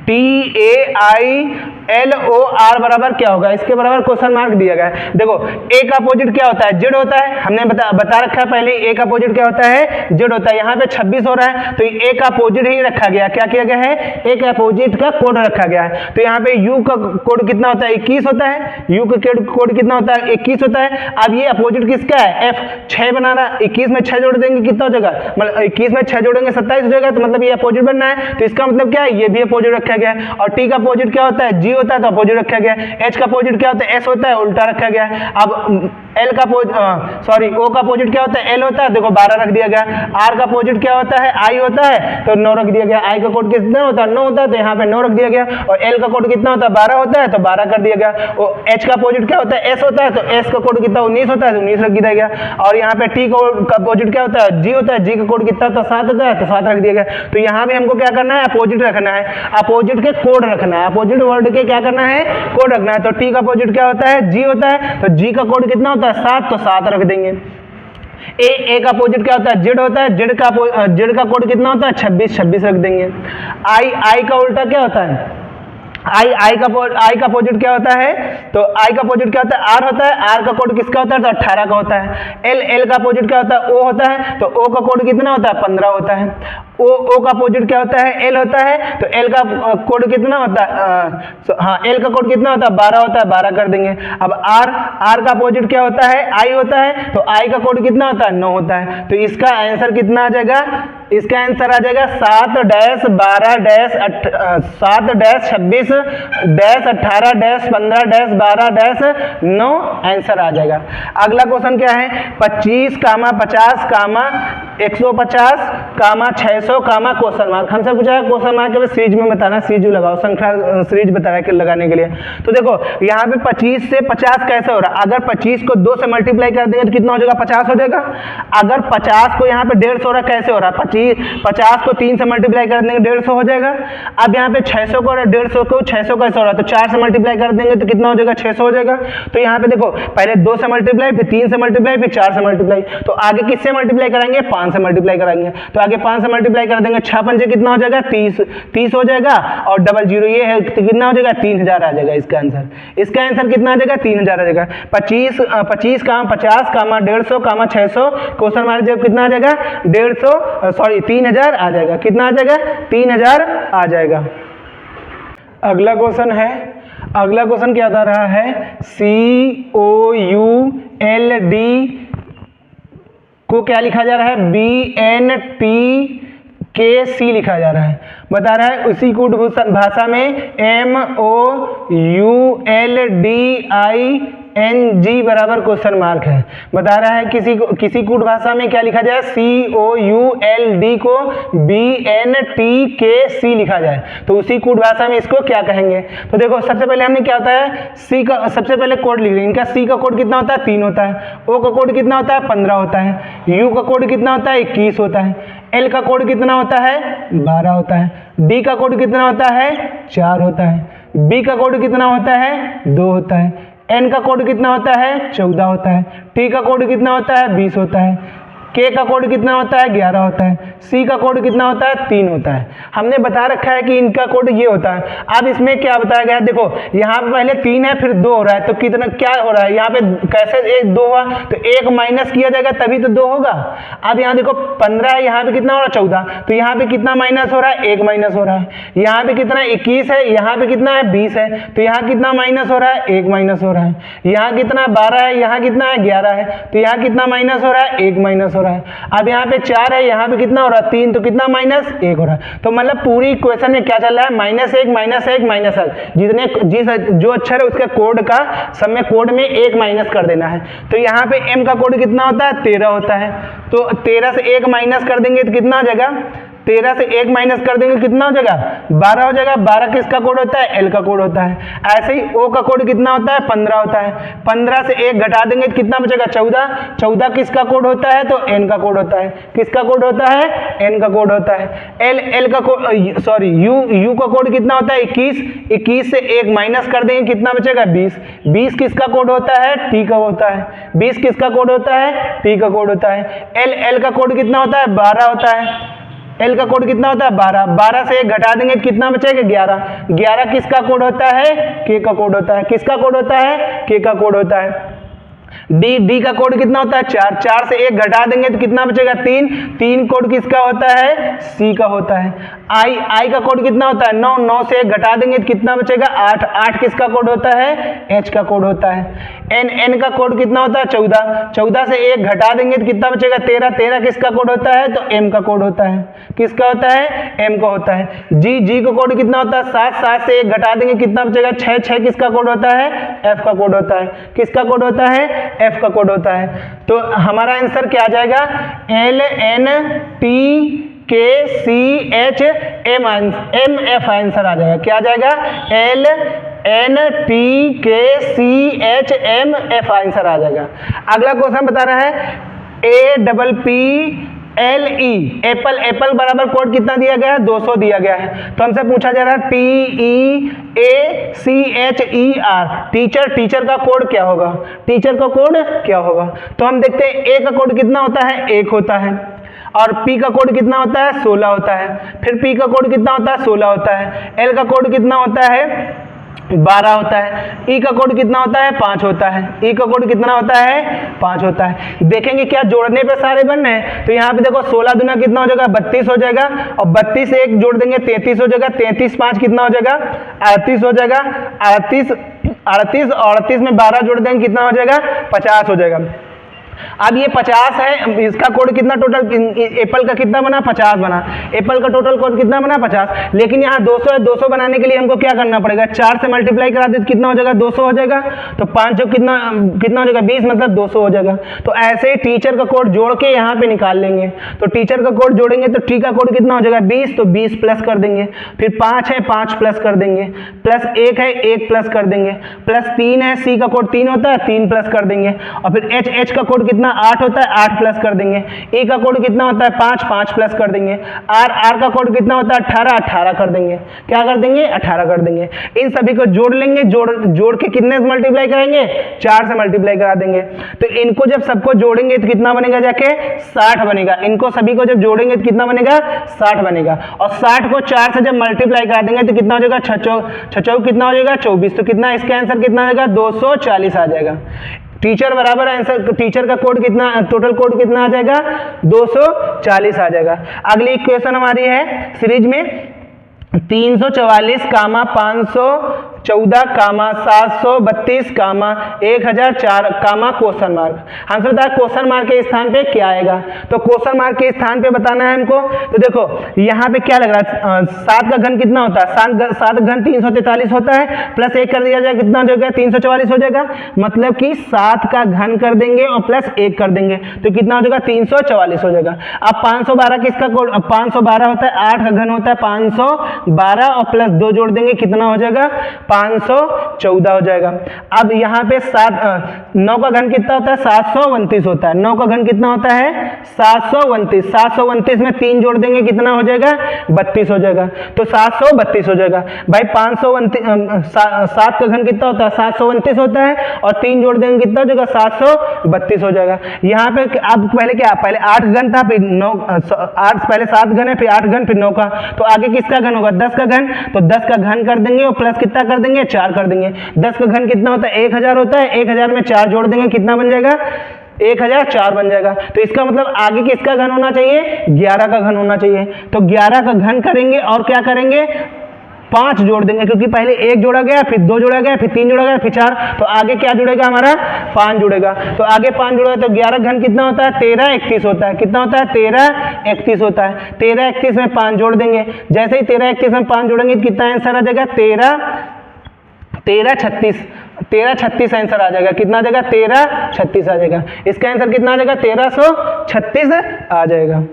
TAILOR बराबर क्या होगा, इसके बराबर क्वेश्चन मार्क दिया गया है। देखो ए का अपोजिट क्या होता है, जेड होता है, हमने बता रखा है पहले ए का अपोजिट क्या होता है, जेड होता है। यहाँ पे 26 हो रहा है तो ए का अपोजिट ही रखा गया, क्या किया गया है, ए का अपोजिट का कोड रखा गया है। तो यहाँ पे यू का कोड कितना होता है, 21 होता है, यू का कोड कितना होता है, 21 होता है। अब ये अपोजिट किसका है, एफ 6 बना रहा है, 21 में 6 जोड़ देंगे कितना हो जाएगा, मतलब 21 में 6 जोड़ेंगे 27 हो जाएगा, तो मतलब ये अपोजिट बनना है, तो इसका मतलब क्या है, ये भी अपोजिट रखा गया है। और टी का अपोजिट क्या होता है, जी होता है तो अपोजिट रखा गया है। एच का अपोजिट क्या होता है, एस होता है, उल्टा रखा गया है। अब एल का ओ का अपोजिट क्या होता है, एल होता है, देखो 12 रख दिया गया। आर का अपोजिट क्या होता है, आई होता है, तो 9 रख दिया गया। आई का कोड कितना होता है, 9 होता है, तो यहाँ पे 9 रख दिया गया। और एल का कोड कितना होता है, 12 होता है, तो 12 कर दिया गया। और एच का अपोजिट क्या होता है, एस होता है, तो एस का कोड कितना 19 होता है, तो 19 रख दिया गया। और यहाँ पे टी का अपोजिट क्या होता है, जी होता है, जी का कोड कितना होता है, 7 होता है, तो 7 रख दिया गया। तो यहाँ भी हमको क्या करना है, अपोजिट रखना है, अपोजिट के कोड रखना है, अपोजिट वर्ड के क्या करना है, कोड रखना है। तो टी का अपोजिट क्या होता है, जी होता है, तो जी का कोड कितना होता है, 7, तो 7 रख देंगे। ए का अपोजिट क्या होता है, जेड होता है, जेड का कोड कितना होता है, 26 रख देंगे। आई का उल्टा क्या होता है, आई का अपोजिट क्या होता है, तो आई का अपोजिट क्या होता है, आर होता है, आर का कोड किसका होता है, तो 18 का होता है। एल का अपोजिट क्या होता है, ओ होता है, तो ओ का कोड कितना होता है, 15 होता है। ओ का अपोजिट क्या होता है, एल होता है, तो एल का कोड कितना होता है, एल का कोड कितना होता है, 12 होता है, 12 कर देंगे। अब आर का अपोजिट क्या होता है, आई होता है, तो आई का कोड कितना होता है, 9 होता है। तो इसका आंसर कितना आ जाएगा, इसका आंसर आ जाएगा 7 dash 12 dash 7 dash 26 dash 18 dash 15 dash 12 dash 9 answer आ जाएगा। अगला क्वेश्चन क्या है, 25 कामा 50 कामा 150 कामा 600 कामा क्वेश्चन मार्क। हमसे पूछा है क्वेश्चन मार्क के सीरीज में बताना, सीरीज लगाओ, संख्या सीरीज बता रहा है लगाने के लिए। तो देखो यहाँ पे 25 से 50 कैसे हो रहा है, अगर 25 को 2 से मल्टीप्लाई कर देंगे तो कितना हो जाएगा, 50 हो जाएगा। अगर 50 को यहाँ पे 150 हो रहा है, कैसे हो रहा है, 50 को 3 से मल्टीप्लाई कर देंगे 150 हो जाएगा। अब यहाँ पे 600 को 150 को 600 कैसे हो रहा है, तो 4 से मल्टीप्लाई कर देंगे तो कितना हो जाएगा, 600 हो जाएगा। तो यहाँ पे देखो पहले 2 से मल्टीप्लाई, फिर 3 से मल्टीप्लाई, फिर 4 से मल्टीप्लाई, तो आगे किससे मल्टीप्लाई कराएंगे, 5 से मल्टीप्लाई कराएंगे। तो आगे 5 से मल्टीप्लाई कर देंगे, 6 पंजे कितना हो जाएगा, 30 हो जाएगा। और डबल जीरो ये है तो कितना हो जाएगा, 3000 आ जाएगा इसका आंसर। इसका आंसर कितना आ जाएगा, 3000 आ जाएगा। 25 कामा 50 कामा 150 कामा 600 क्वेश्चन मार्क जब कितना आ जाएगा, 3000 आ जाएगा। कितना आ जाएगा, 3000 आ जाएगा। अगला क्वेश्चन है, अगला क्वेश्चन क्या बता रहा है, COULD को क्या लिखा जा रहा है, BNTKC लिखा जा रहा है। बता रहा है उसी कूट भाषा में MOULDING बराबर क्वेश्चन मार्क है। बता रहा है किसी कूट भाषा में क्या लिखा जाए, COULD को BNTKC लिखा जाए, तो उसी कूट भाषा में इसको क्या कहेंगे। तो देखो सबसे पहले हमने क्या होता है, सी का सबसे पहले कोड लिख लेंगे। इनका सी का कोड कितना होता है, 3 होता है। ओ का कोड कितना होता है, 15 होता है। यू का कोड कितना होता है, 21 होता है। एल का कोड कितना होता है, 12 होता है। डी का कोड कितना होता है, 4 होता है। बी का कोड कितना होता है, 2 होता है। एन का कोड कितना होता है, 14 होता है। टी का कोड कितना होता है, 20 होता है। के का कोड कितना होता है, 11 होता है। सी का कोड कितना होता है, 3 होता है। हमने बता रखा है कि इनका कोड ये होता है। अब इसमें क्या बताया गया है, देखो यहाँ पे पहले 3 है, फिर 2 हो रहा है, तो कितना क्या हो रहा है, यहाँ पे कैसे 2 हुआ, तो 1 माइनस किया जाएगा तभी तो 2 होगा। अब यहाँ देखो 15 है, यहाँ पे कितना हो रहा है, 14, तो यहाँ पे कितना माइनस हो रहा है, 1 माइनस हो रहा है। यहाँ पे कितना 21 है, यहाँ पे कितना है 20 है, तो यहाँ कितना माइनस हो रहा है, 1 माइनस हो रहा है। यहाँ कितना 12 है, यहाँ कितना है 11 है, तो यहाँ कितना माइनस हो रहा है, 1 माइनस हो रहा है। अब यहाँ पे 4 है, यहाँ पे कितना हो रहा है 3, तो कितना माइनस 1 हो रहा है। तो मतलब पूरी इक्वेशन में क्या चल रहा है, -1 -1 -1, जो अक्षर है उसके कोड का सब में कोड में 1 माइनस कर देना है। तो यहाँ पे m का कोड कितना होता है, 13 होता है। तो 13 से 1 माइनस कर देंगे तो कितना आ जाएगा, 13 से 1 माइनस कर देंगे कितना हो जाएगा 12 हो जाएगा। 12 किसका कोड होता है एल का कोड होता है। ऐसे ही ओ का कोड कितना होता है 15 होता है। 15 से 1 घटा देंगे तो कितना बचेगा 14। 14 किसका कोड होता है तो एन का कोड होता है। किसका कोड होता है एन का कोड होता है। एल का कोड सॉरी यू का कोड कितना होता है 21। 21 से 1 माइनस कर देंगे कितना बचेगा 20। 20 किसका कोड होता है टी का होता है। 20 किसका कोड होता है टी का कोड होता है। एल का कोड कितना होता है 12 होता है। एल का कोड कितना होता है 12। 12 से 1 घटा देंगे कितना बचेगा 11। 11 किसका कोड होता है के का कोड होता है। किसका कोड होता है के का कोड होता है। डी का कोड कितना होता है 4। 4 से 1 घटा देंगे तो कितना बचेगा 3। 3 कोड किसका होता है सी का होता है। आई का कोड कितना होता है 9। 9 से 1 घटा देंगे तो कितना बचेगा 8। 8 किसका कोड होता है एच का कोड होता है। एन का कोड कितना होता है 14। 14 से 1 घटा देंगे तो कितना बचेगा 13। 13 किसका कोड होता है तो एम का कोड होता है। किसका होता है एम का होता है। जी का कोड कितना होता है 7। 7 से 1 घटा देंगे कितना बचेगा 6। 6 किसका कोड होता है एफ का कोड होता है। किसका कोड होता है एफ का कोड होता है। तो हमारा आंसर क्या आ जाएगा L N T K C H M F answer आ जाएगा। क्या आ जाएगा L N T K C H M F answer आ जाएगा। अगला क्वेश्चन बता रहा है A double P L E apple बराबर कोड कितना दिया गया है 200 दिया गया है। तो हमसे पूछा जा रहा है TEACHER टीचर का कोड क्या होगा। टीचर का कोड क्या होगा तो हम देखते हैं ए का कोड कितना होता है 1 होता है और पी का कोड कितना होता है 16 होता है। फिर पी का कोड कितना होता है 16 होता है। एल का कोड कितना होता है 12 होता है। ई का कोड कितना होता है 5 होता है। ई का कोड कितना होता है 5 होता है। देखेंगे क्या जोड़ने पे सारे बन रहे हैं तो यहाँ पे देखो 16 दूना कितना हो जाएगा 32 हो जाएगा और 32 से 1 जोड़ देंगे 33 हो जाएगा। 33 5 कितना हो जाएगा 38 हो जाएगा। 38 और 38 में 12 जोड़ देंगे कितना हो जाएगा 50 हो जाएगा। अब ये 50 है इसका कोड कितना टोटल एप्पल का कितना बना 50 बना। एप्पल का टोटल कोड कितना बना 50। लेकिन यहाँ 200 है 200 बनाने के लिए हमको क्या करना पड़ेगा 4 से मल्टीप्लाई करा दे तो कितना हो जाएगा 200 हो जाएगा। तो 5 जो कितना हो जाएगा 20 मतलब 200 हो जाएगा। तो ऐसे ही टीचर का कोड जोड़ के यहाँ पे निकाल लेंगे। तो टीचर का कोड जोड़ेंगे तो टी का कोड कितना हो जाएगा 20 तो 20 प्लस कर देंगे। फिर 5 है 5 प्लस कर देंगे। प्लस 1 है 1 प्लस कर देंगे। प्लस 3 है सी का कोड 3 होता है 3 प्लस कर देंगे। और फिर एच का कोड कितना 8 होता है 8 प्लस कर देंगे। ए का कोड कितना होता है 5 प्लस कर देंगे। आर का कोड कितना होता है 18 कर देंगे। क्या कर देंगे 18 कर देंगे। इन सभी को जोड़ लेंगे। जोड़ के कितने से मल्टीप्लाई करेंगे 4 से मल्टीप्लाई करा देंगे। तो इनको जब सबको जोड़ेंगे तो कितना बनेगा जाके 60 बनेगा। इनको सभी को जब जोड़ेंगे तो कितना बनेगा 60 बनेगा। और 60 को 4 से जब मल्टीप्लाई करा देंगे तो कितना हो जाएगा 6 कितना हो जाएगा 24। तो कितना इसका आंसर कितना हो जाएगा 240 आ जाएगा। टीचर बराबर आंसर टीचर का कोड कितना टोटल कोड कितना आ जाएगा 240 आ जाएगा। अगली इक्वेशन हमारी है सीरीज में 344 कामा 514 कामा 732 कामा 1004 कामा क्वेश्चन मार्क। हमसे बता क्वेश्चन मार्क के स्थान पे क्या आएगा। तो क्वेश्चन मार्क के स्थान पे बताना है हमको। तो देखो यहाँ पे क्या लग रहा है 7 का घन कितना होता है 7 घन 343 होता है। प्लस 1 कर दिया जाए कितना हो जाएगा 344 हो जाएगा। मतलब कि 7 का घन कर देंगे और प्लस 1 कर देंगे तो कितना हो जाएगा 344 हो जाएगा। अब 512 किसका कोड 512 होता है 8 का घन होता है 512 और प्लस 2 जोड़ देंगे कितना हो जाएगा 514 हो जाएगा। अब यहाँ पे 9 का घन कितना होता है 729 होता है। 9 का घन कितना होता है 729। 729 में 3 जोड़ देंगे कितना हो जाएगा 32 हो जाएगा। तो 732 हो जाएगा। भाई 7 का घन कितना होता है 729 होता है और 3 जोड़ देंगे कितना हो जाएगा 732 हो जाएगा। यहाँ पे अब पहले क्या पहले 8 घन था फिर 9 8 पहले 7 घन है फिर 8 घन फिर 9 का। तो आगे किसका घन होगा 10 का घन। तो 10 का घन कर देंगे और प्लस कितना कर देंगे 4 कर देंगे। 10 का घन कितना होता है 1000 होता है। 1000 में 4 जोड़ देंगे कितना बन जाएगा 1004 बन जाएगा। तो इसका मतलब आगे किसका घन होना चाहिए 11 का घन होना चाहिए। तो 11 का घन करेंगे और क्या करेंगे 5 जोड़ देंगे क्योंकि पहले 1 जोड़ा गया फिर 2 जोड़ा गया फिर 3 जोड़ा गया फिर 4। तो आगे क्या जुड़ेगा हमारा 5 जुड़ेगा। तो आगे 5 जुड़ेगा तो 11 घन कितना होता है 13 31 होता है। कितना होता है 13 31 होता है। 13 31 में 5 जोड़ देंगे। जैसे ही 13 31 में 5 जोड़ेंगे तो कितना आंसर आ जाएगा 13 36 आंसर आ जाएगा। कितना आ जाएगा 13 36 आ जाएगा। इसका आंसर कितना आ जाएगा 1336 आ जाएगा।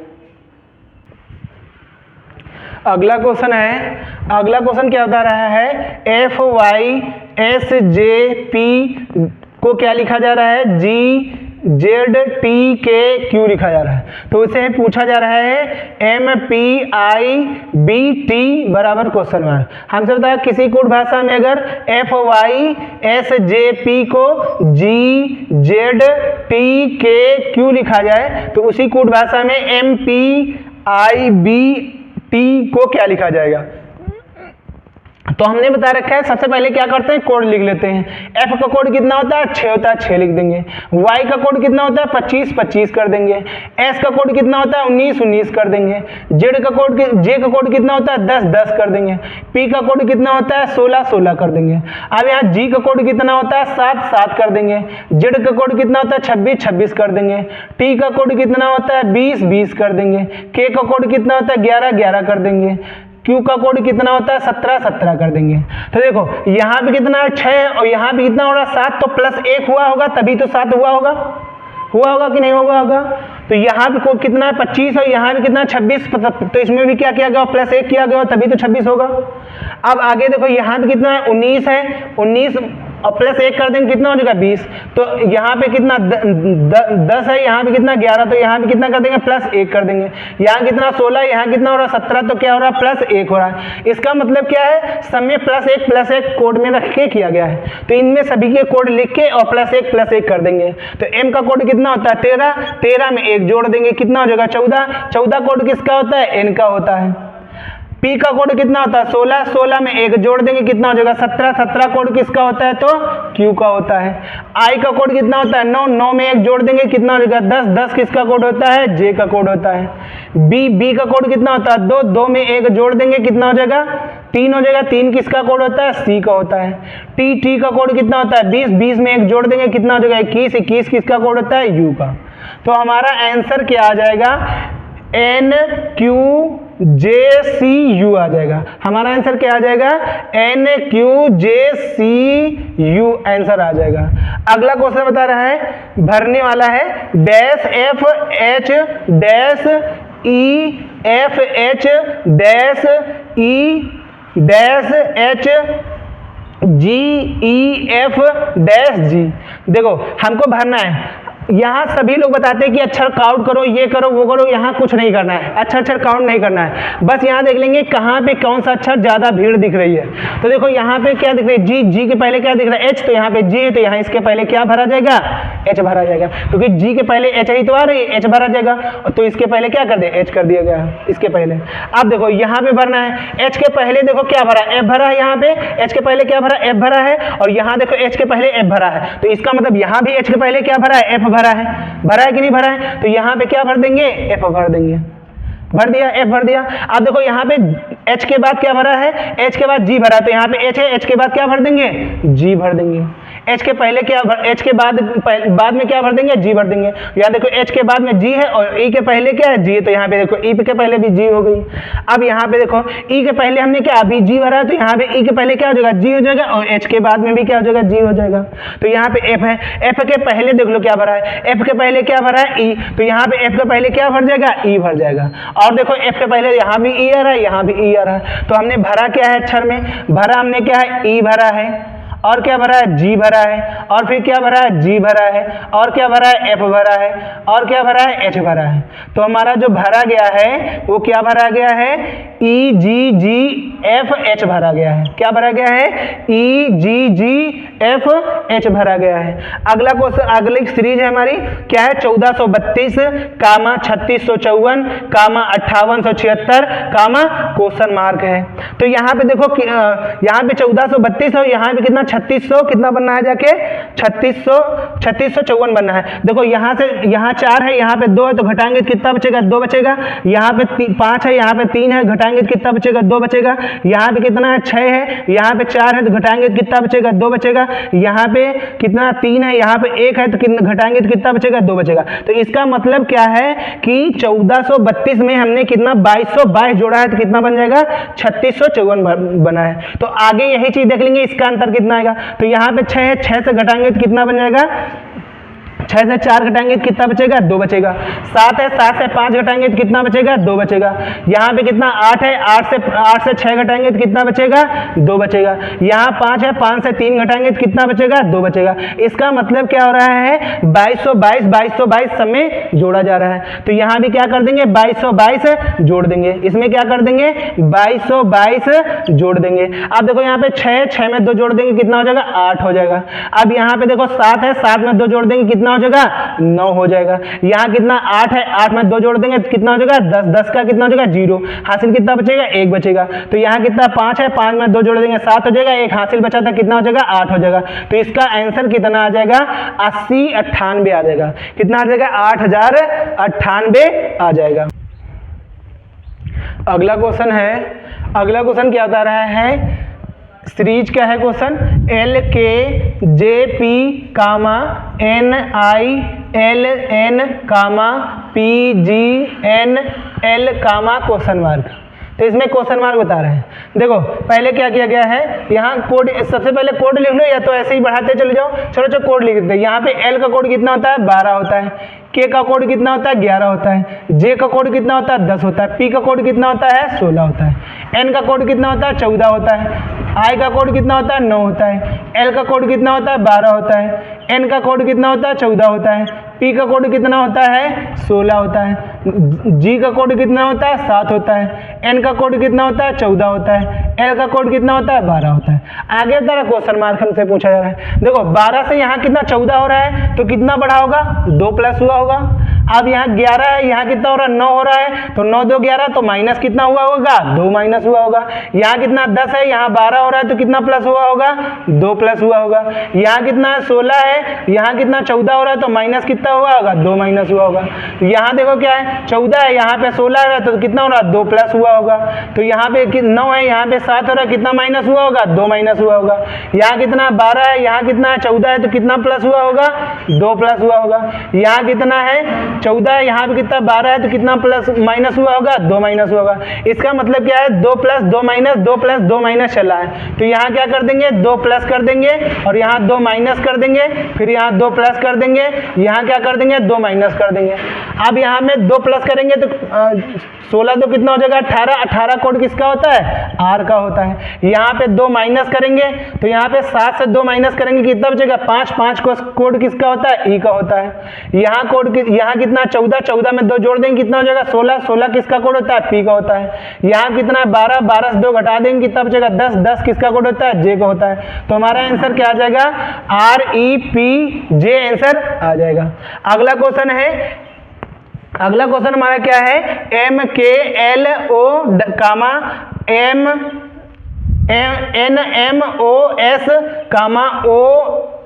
अगला क्वेश्चन है, अगला क्वेश्चन क्या बता रहा है, F Y S J P को क्या लिखा जा रहा है, G Z T K Q लिखा जा रहा है। तो इसे पूछा जा रहा है M P I B T बराबर क्वेश्चन मार्क। हमसे बताया किसी कोड भाषा में अगर F Y S J P को G Z T K Q लिखा जाए तो उसी कोड भाषा में M P I B T को क्या लिखा जाएगा। तो हमने बता रखा है, सबसे पहले क्या करते हैं, कोड लिख लेते हैं। एफ का कोड कितना होता है, 6 होता है, 6 लिख देंगे। वाई का कोड कितना होता है, 25 25 कर देंगे। एस का कोड कितना होता है, 19 19 कर देंगे। जेड का कोड, जे का कोड कितना होता है, 10 10 कर देंगे। पी का कोड कितना होता है, 16 16 कर देंगे। अब यहाँ जी का कोड कितना होता है, 7 7 कर देंगे। जेड का कोड कितना होता है, 26 26 कर देंगे। टी का कोड कितना होता है, 20 20 कर देंगे। के का कोड कितना होता है, 11 11 कर देंगे। क्यू का कोड कितना होता है, 17 17 कर देंगे। तो देखो यहाँ पे कितना है, 6 और यहाँ पे कितना हो रहा है, 7, तो प्लस 1 हुआ होगा तभी तो 7 हुआ होगा कि नहीं होगा। तो यहाँ पे कोड कितना है, 25 और यहाँ पे कितना है, 26, तो इसमें भी क्या किया गया, प्लस 1 किया गया तभी तो 26 होगा। अब आगे देखो यहाँ पे कितना है, 19 है, 19 और प्लस 1 कर देंगे कितना हो जाएगा, 20। तो यहाँ पे कितना 10 है, यहाँ पे कितना 11, तो यहाँ पे कितना कर देंगे, प्लस 1 कर देंगे। यहाँ कितना 16, यहाँ कितना हो रहा है, 17, तो क्या हो रहा है, प्लस 1 हो रहा है। इसका मतलब क्या है, सब में प्लस 1 कोड में रख के किया गया है। तो इनमें सभी के कोड लिख के और प्लस 1 कर देंगे। तो एम का कोड कितना होता है, 13, 13 में 1 जोड़ देंगे कितना हो जाएगा, 14, 14 कोड किसका होता है, एन का होता है। पी का कोड कितना होता है, 16, 16 में 1 जोड़ देंगे कितना हो जाएगा, 17, 17 कोड किसका होता है, तो क्यू का होता है। आई का कोड कितना होता है, 9, 9 में 1 जोड़ देंगे कितना हो जाएगा, 10, 10 किसका कोड होता है, जे का कोड होता है। बी का कोड कितना होता है, 2, 2 में 1 जोड़ देंगे कितना हो जाएगा, 3 हो जाएगा। 3 किसका कोड होता है, सी का होता है। टी का कोड कितना होता है, 20, 20 में 1 जोड़ देंगे कितना हो जाएगा, 21, 21 किसका कोड होता है, यू का। तो हमारा आंसर क्या आ जाएगा, N Q J C U आ जाएगा। हमारा आंसर क्या आ जाएगा, N Q J C U answer आ जाएगा। अगला क्वेश्चन बता रहा है, भरने वाला है dash F H dash E F H dash E dash H G E F dash G. देखो हमको भरना है, यहाँ सभी लोग बताते हैं कि अक्षर काउंट करो, ये करो वो करो, यहाँ कुछ नहीं करना है, अक्षर काउंट नहीं करना है। बस यहाँ देख लेंगे कहाँ पे कौन सा अक्षर ज्यादा भीड़ दिख रही है। तो देखो यहाँ पे क्या दिख रही है, जी, जी के पहले क्या दिख रहा है, एच, तो यहाँ पे जी है तो यहाँ इसके पहले क्या भरा जाएगा, एच भरा जाएगा, क्योंकि जी के पहले एच ही तो आ रही है, एच भरा जाएगा। तो इसके पहले क्या कर दे, एच कर दिया गया इसके पहले। अब देखो यहाँ पे भरना है, एच के पहले देखो क्या भरा, एफ भरा है, यहाँ पे एच के पहले क्या भरा, एफ भरा है, और यहाँ देखो एच के पहले एफ भरा है। तो इसका मतलब यहाँ भी एच के पहले क्या भरा है, एफ भरा है कि नहीं भरा है। तो यहाँ पे क्या भर देंगे, एफ भर देंगे, भर दिया, एफ भर दिया। अब देखो यहाँ पे एच के बाद क्या भरा है, एच के बाद जी भरा, तो यहाँ पे एच है, एच के बाद क्या भर देंगे, जी भर देंगे। एच के पहले क्या एच के बाद में क्या भर देंगे, जी भर देंगे। यहाँ देखो एच के बाद में जी है और ई के पहले क्या है, जी है, तो यहाँ पे देखो ई के पहले भी जी हो गई। अब यहाँ पे देखो ई के पहले हमने क्या अभी जी भरा है, तो यहाँ पे ई के पहले क्या हो जाएगा, जी हो जाएगा, और एच के बाद में भी क्या हो जाएगा, जी हो जाएगा। तो यहाँ पे एफ है, एफ के पहले देख लो क्या भरा है, एफ के पहले क्या भरा है, ई, तो यहाँ पे एफ के पहले क्या भर जाएगा, ई भर जाएगा। और देखो एफ के पहले यहाँ भी ई आ रहा है, यहाँ भी ई आ रहा है, तो हमने भरा क्या है, अक्षर में भरा हमने क्या है, ई भरा है, और क्या भरा है, जी भरा है, और फिर क्या भरा है, जी भरा है, और क्या भरा है, एफ भरा है, और क्या भरा है, एच भरा है। तो हमारा जो भरा गया है वो क्या भरा गया है, ई जी जी एफ एच भरा गया है। क्या भरा गया है, ई जी जी एफ एच भरा गया है। अगला क्वेश्चन, अगली सीरीज है हमारी क्या है, 1432 कामा 3654 कामा 5876 कामा क्वेश्चन मार्क है। तो यहाँ पे देखो यहाँ पे 1432 और यहाँ पे कितना 3600 कितना बनना है, जाके 3654 बनना है। देखो यहाँ से यहाँ 4 है, यहाँ पे 2 है, तो घटाएंगे कितना बचेगा, 2 बचेगा। यहाँ पे 5 है, यहाँ पे 3 है, घटाएंगे कितना बचेगा, 2 बचेगा। यहाँ पे कितना है, 6 है, यहाँ पे 4 है, तो घटाएंगे कितना बचेगा, 2 बचेगा। यहाँ पे कितना 3 है, यहाँ पे 1 है, तो घटाएंगे तो कितना बचेगा, 2 बचेगा। तो इसका मतलब क्या है कि 1432 में हमने कितना 2222 जोड़ा है, तो कितना बन जाएगा, 3654 बना है। तो आगे यही चीज देख लेंगे, इसका अंतर कितना आएगा। तो यहाँ पे 6 है, 6 से घटाएंगे तो कितना बन जाएगा, 6 से 4 घटाएंगे तो कितना बचेगा? 2 बचेगा। 7 है, 7 से 5 घटाएंगे तो कितना बचेगा? 2 बचेगा। यहाँ पे कितना 8 है, 8 से 6 घटाएंगे तो कितना बचेगा? 2 बचेगा। यहाँ 5 है, 5 से 3 घटाएंगे तो कितना बचेगा? 2 बचेगा। इसका मतलब क्या हो रहा है? 2222 सब में जोड़ा जा रहा है। तो यहाँ भी क्या कर देंगे? 2222 जोड़ देंगे। इसमें क्या कर देंगे? 2222 जोड़ देंगे। अब देखो यहाँ पे 6 में 2 जोड़ देंगे कितना हो जाएगा? 8 हो जाएगा। अब यहाँ पे देखो 7 है, 7 में 2 जोड़ देंगे कितना हो जाएगा? 9 हो जाएगा। यहाँ कितना 8 है, 8 में 2 जोड़ देंगे तो कितना हो जाएगा? 10, 10 का कितना हो जाएगा? 0। हासिल कितना बचेगा? 1 बचेगा। तो यहाँ कितना 5 है, 5 में 2 जोड़ देंगे 7 हो जाएगा। 1 हासिल बचा था कितना हो जाएगा? 8 हो जाएगा। तो इसका आंसर कितना आ जाएगा? 8098 आ जाएगा। कितना आ जाएगा? 8098 आ जाएगा। अगला क्वेश्चन है, अगला क्वेश्चन क्या बता रहा है? सीरीज क्या है question? LKJP NILN PGNL question mark. तो इसमें क्वेश्चन मार्क बता रहे हैं। देखो पहले क्या किया गया है, यहाँ कोड, सबसे पहले कोड लिख लो या तो ऐसे ही बढ़ाते चले जाओ। चलो चलो कोड लिख देते हैं। यहाँ पे L का कोड कितना होता है? 12 होता है। K का कोड कितना होता है? 11 होता है। J का कोड कितना होता है? 10 होता है। P का कोड कितना होता है? 16 होता है। N का कोड कितना होता है? 14 होता है। I का कोड कितना होता है? 9 होता है। L का कोड कितना होता है? 12 होता है। N का कोड कितना होता है? 14 होता है। P का कोड कितना होता है? 16 होता है। G का कोड कितना होता है? 7 होता है। N का कोड कितना होता है? 14 होता है। L का कोड कितना होता है? 12 होता है। आगे तरह क्वेश्चन मार्क हमसे पूछा जा रहा है। देखो 12 से यहाँ कितना 14 हो रहा है तो कितना बढ़ा होगा? 2 प्लस हुआ होगा। अब यहाँ 11 है, यहाँ कितना हो रहा है? 9 हो रहा है। तो 9 2 11 तो माइनस कितना हुआ होगा? 2 माइनस हुआ होगा। यहाँ कितना 10 है, यहाँ 12 हो रहा है तो कितना प्लस हुआ होगा? 2 प्लस हुआ होगा। यहाँ कितना 16 है, यहाँ कितना 14 हो रहा है तो माइनस कितना हुआ होगा? 2 माइनस हुआ होगा। तो यहाँ देखो क्या है? 14 है, यहाँ पे 16 है तो कितना हो रहा है? 2 प्लस हुआ होगा। तो यहाँ पे 9 है, यहाँ पे 7 हो रहा है, कितना माइनस हुआ होगा? 2 माइनस हुआ होगा। यहाँ कितना 12 है, यहाँ कितना 14 है तो कितना प्लस हुआ होगा? 2 प्लस हुआ होगा। यहाँ कितना है? 14 है, यहाँ पे कितना 12 है तो कितना प्लस माइनस हुआ होगा? 2 माइनस हुआ होगा। इसका मतलब क्या है? 2 प्लस 2 माइनस, 2 प्लस 2 माइनस चला है। तो यहाँ क्या कर देंगे? 2 प्लस कर देंगे और यहाँ 2 माइनस कर देंगे, फिर यहाँ 2 प्लस कर देंगे, यहाँ क्या कर देंगे? 2 माइनस कर देंगे। अब यहाँ में 2 प्लस करेंगे तो 16 तो कितना हो जाएगा? 18। 18 कोड किसका होता है? R का होता है। यहाँ पे 2 माइनस करेंगे तो यहाँ पे 7 से 2 माइनस करेंगे कितना बचेगा? 5। 5 कोड किसका होता है? E का होता है। यहाँ कोड यहाँ कितना 14, 14 में 2 जोड़ देंगे कितना हो जाएगा? 16। 16 किसका कोड होता है? P का होता है। यहाँ कितना 12, 12 से 2 घटा देंगे कितना बचेगा? 10। 10 किसका कोड होता है? J का होता है। तो हमारा आंसर क्या आ जाएगा? REPJ आंसर आ जाएगा। अगला क्वेश्चन है, अगला क्वेश्चन हमारा क्या है? MKLO NMOS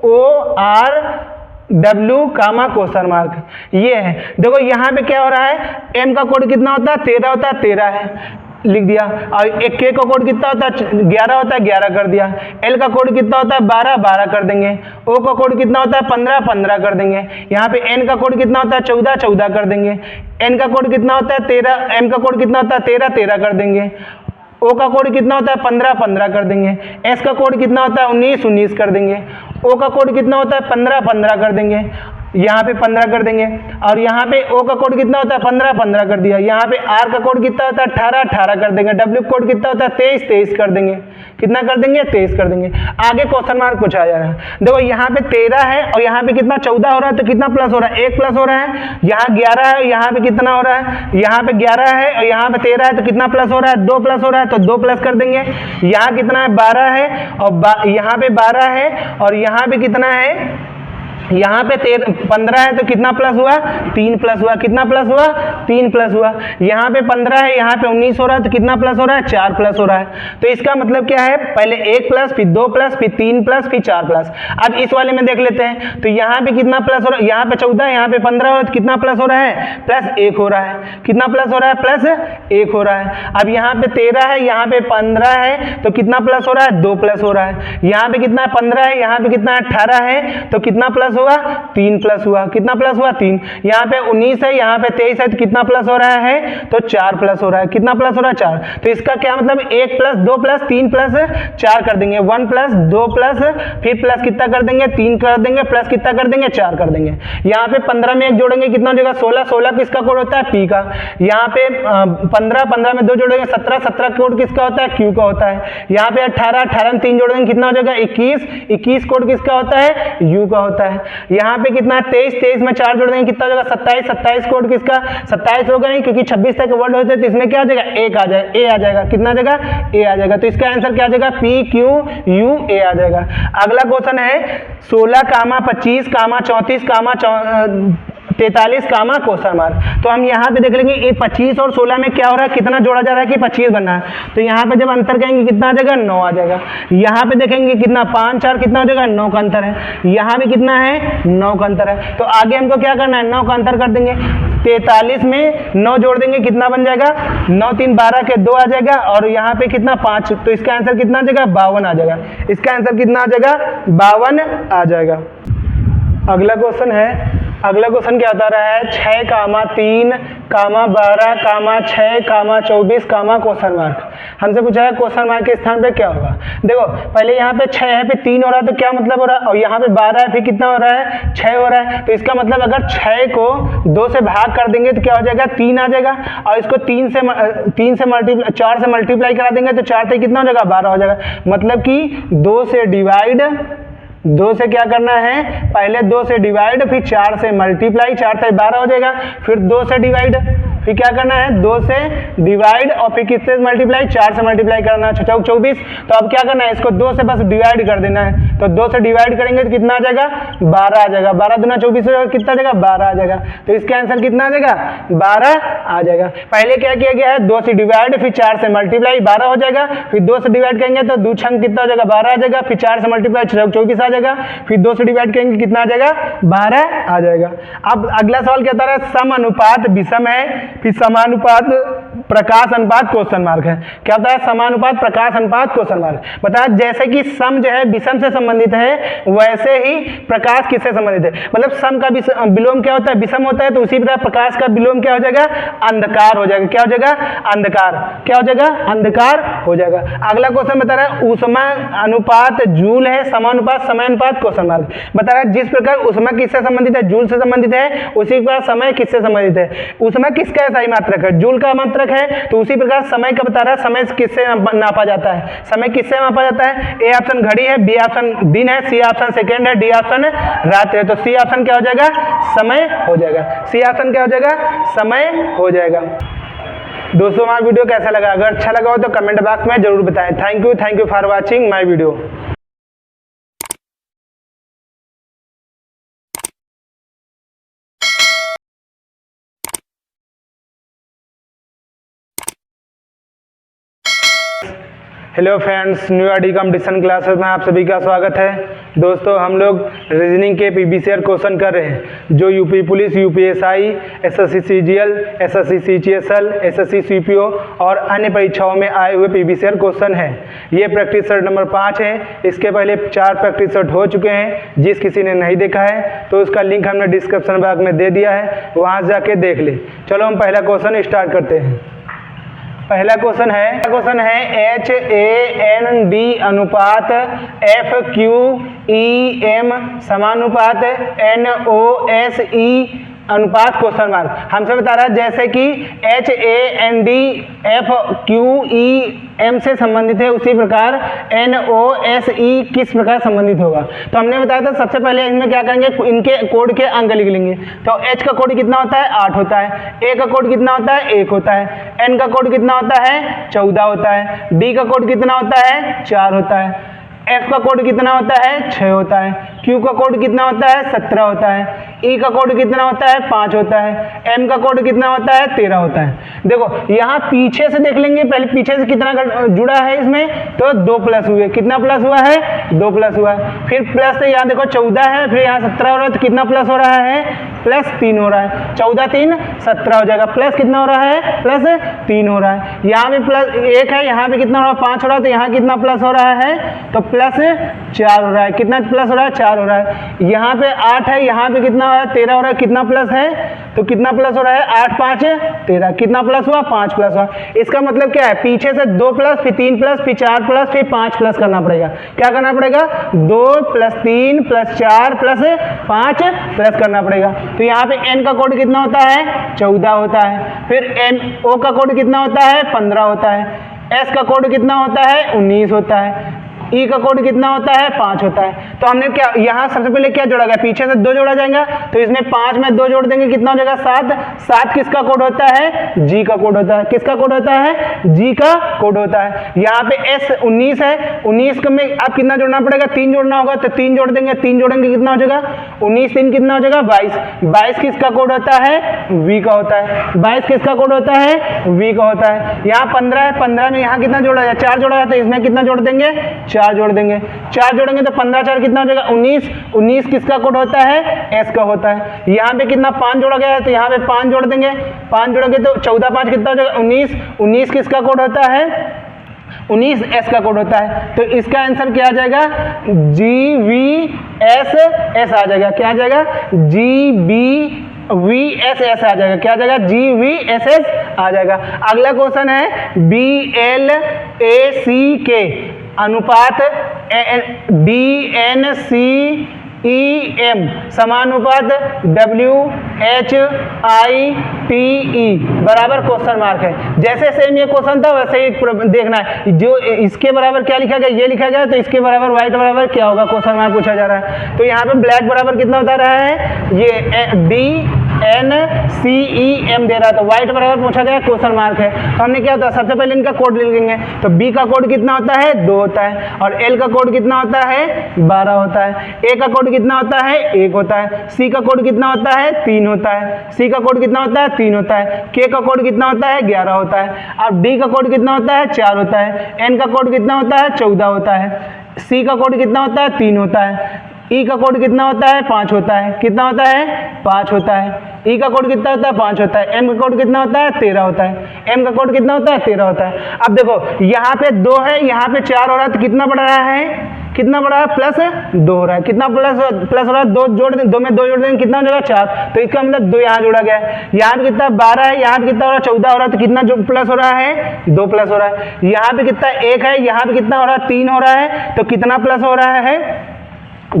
OORW question mark. ये है। देखो यहाँ पे क्या हो रहा है? M का कोड कितना होता है? 13 होता है, 13 है, लिख दिया। और एक K का कोड कितना होता है? 11 होता है, 11 कर दिया। L का कोड कितना होता है? 12, 12 कर देंगे। O का कोड कितना होता है? 15, 15 कर देंगे। यहाँ पे N का कोड कितना होता है? 14, 14 कर देंगे। N का कोड कितना होता है? 13। M का कोड कितना होता है? 13, 13 कर देंगे। O का कोड कितना होता है? 15, 15 कर देंगे। S का कोड कितना होता है? 19, 19 कर देंगे। O का कोड कितना होता है? 15, 15 कर देंगे। यहाँ पे 15 कर देंगे। और यहाँ पे O का कोड कितना होता है? 15, 15 कर दिया। यहाँ पे R का कोड कितना होता है? 18, 18 कर देंगे। W कोड कितना होता है? 23, 23 कर देंगे। कितना कर देंगे? 23 कर देंगे। आगे क्वेश्चन मार्क पूछा जा रहा है। देखो यहाँ पे 13 है और यहाँ पे कितना 14 हो रहा है तो कितना प्लस हो रहा है? 1 प्लस हो रहा है। यहाँ 11 है, यहाँ पे कितना हो रहा है? यहाँ पे 11 है और यहाँ पे 13 है तो कितना प्लस हो रहा है? 2 प्लस हो रहा है तो 2 प्लस कर देंगे। यहाँ कितना है? 12 है और यहाँ पे 12 है और यहाँ पे कितना है? यहाँ पे 15 है तो कितना प्लस हुआ? 3 प्लस हुआ। कितना प्लस हुआ? 3 प्लस हुआ। यहाँ पे 15 है, यहाँ पे 19 हो रहा है तो कितना प्लस हो रहा है? 4 प्लस हो रहा है। तो इसका मतलब क्या है? पहले 1 प्लस, फिर 2 प्लस, फिर 3 प्लस, फिर 4 प्लस। अब इस वाले में देख लेते हैं। तो यहाँ पे कितना प्लस हो रहा है? यहाँ पे 14 है, यहाँ पे 15 हो रहा है तो कितना प्लस हो रहा है? प्लस 1 हो रहा है। कितना प्लस हो रहा है? प्लस 1 हो रहा है। अब यहाँ पे 13 है, यहाँ पे 15 है तो कितना प्लस हो रहा है? 2 प्लस हो रहा है। यहाँ पे कितना 15 है, यहाँ पे कितना 18 है तो कितना प्लस प्लस होगा 3 प्लस हुआ, कितना प्लस हुआ 3। यहाँ पे 19 है, यहाँ पे 23 है, तो कितना प्लस हो रहा है, तो 4 प्लस हो रहा है, कितना प्लस हो रहा है 4। तो इसका क्या मतलब 1 प्लस 2 प्लस 3 प्लस 4 कर देंगे, 1 प्लस 2 प्लस फिर प्लस कितना कर देंगे 3 कर देंगे, प्लस कितना कर देंगे 4 कर देंगे। यहाँ पे 15 में 1 जोड़ेंगे कितना हो जाएगा 16, 16 किसका कोड होता है पी का। यहाँ पे 15, 15 में 2 जोड़ेंगे 17, 17 कोड किसका होता है क्यू का होता है। यहाँ पे 18, 18 में 3 जोड़ेंगे कितना हो जाएगा 21, 21 कोड किसका होता है यू का होता है। यहाँ पे कितना 23, 23 में 4 जोड़ देंगे कितना हो जाएगा 27, 27 कोड किसका 27 होगा नहीं, क्योंकि 26 तक वर्ड होते हैं तो इसमें क्या आ जाएगा एक आ जाएगा, ए आ जाएगा, कितना आ जाएगा ए आ जाएगा। तो इसका आंसर क्या आ जाएगा पी क्यू यू ए आ जाएगा। अगला क्वेश्चन है 16, 25, 34, 43, क्वेश्चन मार्क। तो हम यहाँ पे देख लेंगे ये 25 और 16 में क्या हो रहा है, कितना जोड़ा जा रहा है कि 25 बनना है। तो यहाँ पे जब अंतर करेंगे कितना आ जाएगा 9 आ जाएगा। यहाँ पे देखेंगे कितना 5, 4 कितना हो जाएगा 9 का अंतर है। यहाँ भी कितना है 9 का अंतर है। तो आगे हमको क्या करना है 9 का अंतर कर देंगे। 43 में 9 जोड़ देंगे कितना बन जाएगा 9 3 12 के 2 आ जाएगा, और यहाँ पे कितना 5, तो इसका आंसर कितना आ जाएगा 52 आ जाएगा। इसका आंसर कितना आ जाएगा 52 आ जाएगा। अगला क्वेश्चन है, अगला क्वेश्चन क्या बता रहा है 6, 3, 12, 6, 24, क्वेश्चन मार्क। हमसे पूछा है क्वेश्चन मार्क के स्थान पे क्या होगा। देखो पहले यहाँ पे 6 है, फिर 3 हो रहा है, तो क्या मतलब हो रहा है, और यहाँ पे 12 है, फिर कितना हो रहा है 6 हो रहा है। तो इसका मतलब अगर 6 को 2 से भाग कर देंगे तो क्या हो जाएगा 3 आ जाएगा, और इसको 4 से मल्टीप्लाई करा देंगे तो 4 से कितना हो जाएगा 12 हो जाएगा। मतलब कि 2 से डिवाइड, 2 से क्या करना है पहले 2 से डिवाइड, फिर 4 से मल्टीप्लाई, 4 से 12 हो जाएगा, फिर 2 से डिवाइड, फिर क्या करना है 2 से डिवाइड, और फिर किससे मल्टीप्लाई 4 से मल्टीप्लाई करना है 24। तो अब क्या करना है इसको 2 से बस डिवाइड कर देना है। तो 2 से डिवाइड करेंगे तो कितना आ जाएगा 12 आ जाएगा। 12 दूना 24 हो जाएगा, कितना आ जाएगा 12 आ जाएगा। तो इसका आंसर कितना आ जाएगा 12 आ जाएगा। पहले क्या किया गया है 2 से डिवाइड, फिर 4 से मल्टीप्लाई 12 हो जाएगा, फिर 2 से डिवाइड करेंगे तो 2 छंग कितना हो जाएगा 12 आ जाएगा, फिर 4 से मल्टीप्लाई 24 आ जाएगा, फिर 2 से डिवाइड करेंगे कितना आ जाएगा 12 आ जाएगा। अब अगला सवाल क्या बता रहा है सम अनुपात विषम है, फिर समानुपात प्रकाश अनुपात क्वेश्चन मार्क है। क्या होता है समानुपात प्रकाश अनुपात क्वेश्चन मार्क। बताया जैसे कि सम जो है विषम से संबंधित है, वैसे ही प्रकाश किससे संबंधित है। मतलब सम का विलोम क्या होता है विषम होता है, तो उसी प्रकार प्रकाश का विलोम क्या हो जाएगा अंधकार हो जाएगा। क्या हो जाएगा अंधकार, क्या हो जाएगा अंधकार हो जाएगा। अगला क्वेश्चन बता रहा है ऊष्मा अनुपात जूल है, समानुपात समय अनुपात क्वेश्चन मार्क। बता रहा है जिस प्रकार ऊष्मा किससे संबंधित है जूल से संबंधित है, उसी प्रकार समय किससे संबंधित है। ऊष्मा किसका सही मात्रक है जूल का मात्रक है, तो उसी प्रकार समय का बता रहा है समय किससे नापा जाता है, समय किससे नापा जाता है। ए ऑप्शन घड़ी है, बी ऑप्शन दिन है, सी ऑप्शन सेकंड है, डी ऑप्शन रात है। तो सी ऑप्शन क्या हो जाएगा समय हो जाएगा। सी ऑप्शन क्या हो जाएगा समय हो जाएगा। दोस्तों हमारा वीडियो कैसा लगा, अगर अच्छा लगा हो तो कमेंट बॉक्स में जरूर बताएं। Thank you for watching my video. Hello friends, new ID competition classes में आप सभी का स्वागत है। दोस्तों हम लोग रीजनिंग के पीबीसीआर क्वेश्चन कर रहे हैं, जो UP police, UPSI, SSC CGL, SSC CGSL, SSC CPO और अन्य परीक्षाओं में आए हुए पीबीसीआर क्वेश्चन हैं। ये प्रैक्टिस सेट नंबर 5 है। इसके पहले 4 प्रैक्टिस सेट हो चुके हैं। जिस किसी ने नहीं देखा है तो उसका लिंक हमने डिस्क्रिप्शन बॉक्स में दे दिया है, वहाँ जाके देख ले। चलो हम पहला क्वेश्चन स्टार्ट करते हैं। पहला क्वेश्चन है HAND अनुपात FQEM समानुपात NOSE अनुपात क्वेश्चन मार्क। हमसे बता रहा है जैसे कि HAND FQEM से संबंधित है, उसी प्रकार NOSE किस प्रकार संबंधित होगा। तो हमने बताया था सबसे पहले इनमें क्या करेंगे, इनके कोड के अंक लिख लेंगे। तो H का कोड कितना होता है 8 होता है, A का कोड कितना होता है 1 होता है, N का कोड कितना होता है 14 होता है, D का कोड कितना होता है 4 होता है, F का कोड कितना होता है 6 होता है, Q का कोड कितना होता है 17 होता है, ई का कोड कितना होता है 5 होता है, एम का कोड कितना होता है 13 होता है। देखो यहाँ पीछे से देख लेंगे, पहले पीछे से कितना जुड़ा है इसमें, तो 2 प्लस हुए, कितना प्लस हुआ है 2 प्लस हुआ है, फिर प्लस से यहाँ देखो 14 है, फिर यहाँ 17 हो रहा है, तो कितना प्लस हो रहा है प्लस 3 हो रहा है, 14 3 17 हो जाएगा, प्लस कितना हो रहा है प्लस 3 हो रहा है, यहाँ पे प्लस 1 है, यहाँ पे कितना हो रहा है 5 हो रहा है, तो यहाँ कितना प्लस हो रहा है तो प्लस 4 हो रहा है, कितना प्लस हो रहा है 4 हो रहा है, यहाँ पे 8 है, यहाँ पे कितना हो रहा है 13 हो रहा है, कितना प्लस है तो कितना प्लस हो रहा है 8 5 13, कितना प्लस हुआ 5 प्लस हुआ। इसका मतलब क्या है, पीछे से 2 प्लस फिर 3 प्लस फिर 4 प्लस फिर 5 प्लस करना पड़ेगा, क्या करना पड़ेगा 2 प्लस 3 प्लस 4 प्लस 5 प्लस करना पड़ेगा। तो यहाँ पे एन का कोड कितना होता है 14 होता है, फिर एन ओ का कोड कितना होता है 15 होता है, एस का कोड कितना होता है 19 होता है, ई का कोड कितना होता है 5 होता है। तो हमने क्या यहाँ सबसे पहले क्या जोड़ा गया, पीछे से 2 जोड़ा जाएगा, तो इसमें 5 में 2 जोड़ देंगे, कितना हो जाएगा 7। 7 किसका कोड होता है जी का कोड होता है, किसका कोड होता है जी का कोड होता है। यहाँ पे एस 19 है, 19 में अब कितना जोड़ना पड़ेगा 3 जोड़ना होगा, तो 3 जोड़ देंगे, 3 जोड़ेंगे कितना हो जाएगा 19 3 कितना हो जाएगा 22। 22 किसका कोड होता है वी का होता है, 22 किसका कोड होता है वी का होता है। यहाँ 15 है, 15 में यहाँ कितना जोड़ा जाए 4 जोड़ा जाता है, इसमें कितना जोड़ देंगे 4 जोड़ देंगे, 4 जोड़ेंगे तो 15 4 कितना हो जाएगा 19। 19 किसका कोड होता है एस का होता है। यहाँ पे कितना 5 जोड़ा गया है, तो यहाँ पे 5 जोड़ देंगे, 5 जोड़ेंगे तो 14 5 कितना हो जाएगा 19। 19 किसका कोड होता है 19 एस का कोड होता है। तो इसका आंसर क्या आ जाएगा जी वी एस एस आ जाएगा, क्या आ जाएगा G B V S S आ जाएगा, क्या आ जाएगा जी वी एस एस आ जाएगा। अगला क्वेश्चन है बी एल ए सी के अनुपात D N C E M समानुपात W H I T E बराबर क्वेश्चन मार्क है। जैसे सेम ये क्वेश्चन था वैसे ही देखना है, जो इसके बराबर क्या लिखा गया ये लिखा गया, तो इसके बराबर व्हाइट बराबर क्या होगा क्वेश्चन मार्क पूछा जा रहा है। तो यहाँ पे ब्लैक बराबर कितना बता रहा है ये D N C E M दे रहा है, तो व्हाइट बराबर पूछा गया क्वेश्चन मार्क है। तो हमने क्या होता है सबसे पहले इनका कोड लिखेंगे, तो बी का कोड कितना होता है 2 होता है, और एल का कोड कितना होता है 12 होता है, ए का कोड कितना होता है 1 होता है, सी का कोड कितना होता है 3 होता है, सी का कोड कितना होता है 3 होता है, के का कोड कितना होता है 11 होता है, अब डी का कोड कितना होता है 4 होता है, एन का कोड कितना होता है 14 होता है, सी का कोड कितना होता है 3 होता है, ई का कोड कितना होता है 5 होता है, कितना होता है 5 होता है, ई का कोड कितना होता है 5 होता है, एम का कोड कितना होता है 13 होता है, एम का कोड कितना होता है 13 होता है। अब देखो यहाँ पे 2 है, यहाँ पे 4 हो रहा है, तो कितना बढ़ रहा है कितना बढ़ रहा है प्लस 2 हो रहा है, कितना प्लस हो रहा है 2 जोड़ दें, 2 में 2 जोड़ देंगे कितना हो जाएगा 4, तो इसका मतलब 2 यहाँ जोड़ा गया है। यहाँ पे कितना 12 है, यहाँ पे कितना हो रहा है 14 हो रहा है, तो कितना जो प्लस हो रहा है 2 प्लस हो रहा है। यहाँ पे कितना 1 है, यहाँ पे कितना हो रहा है 3 हो रहा है, तो कितना प्लस हो रहा है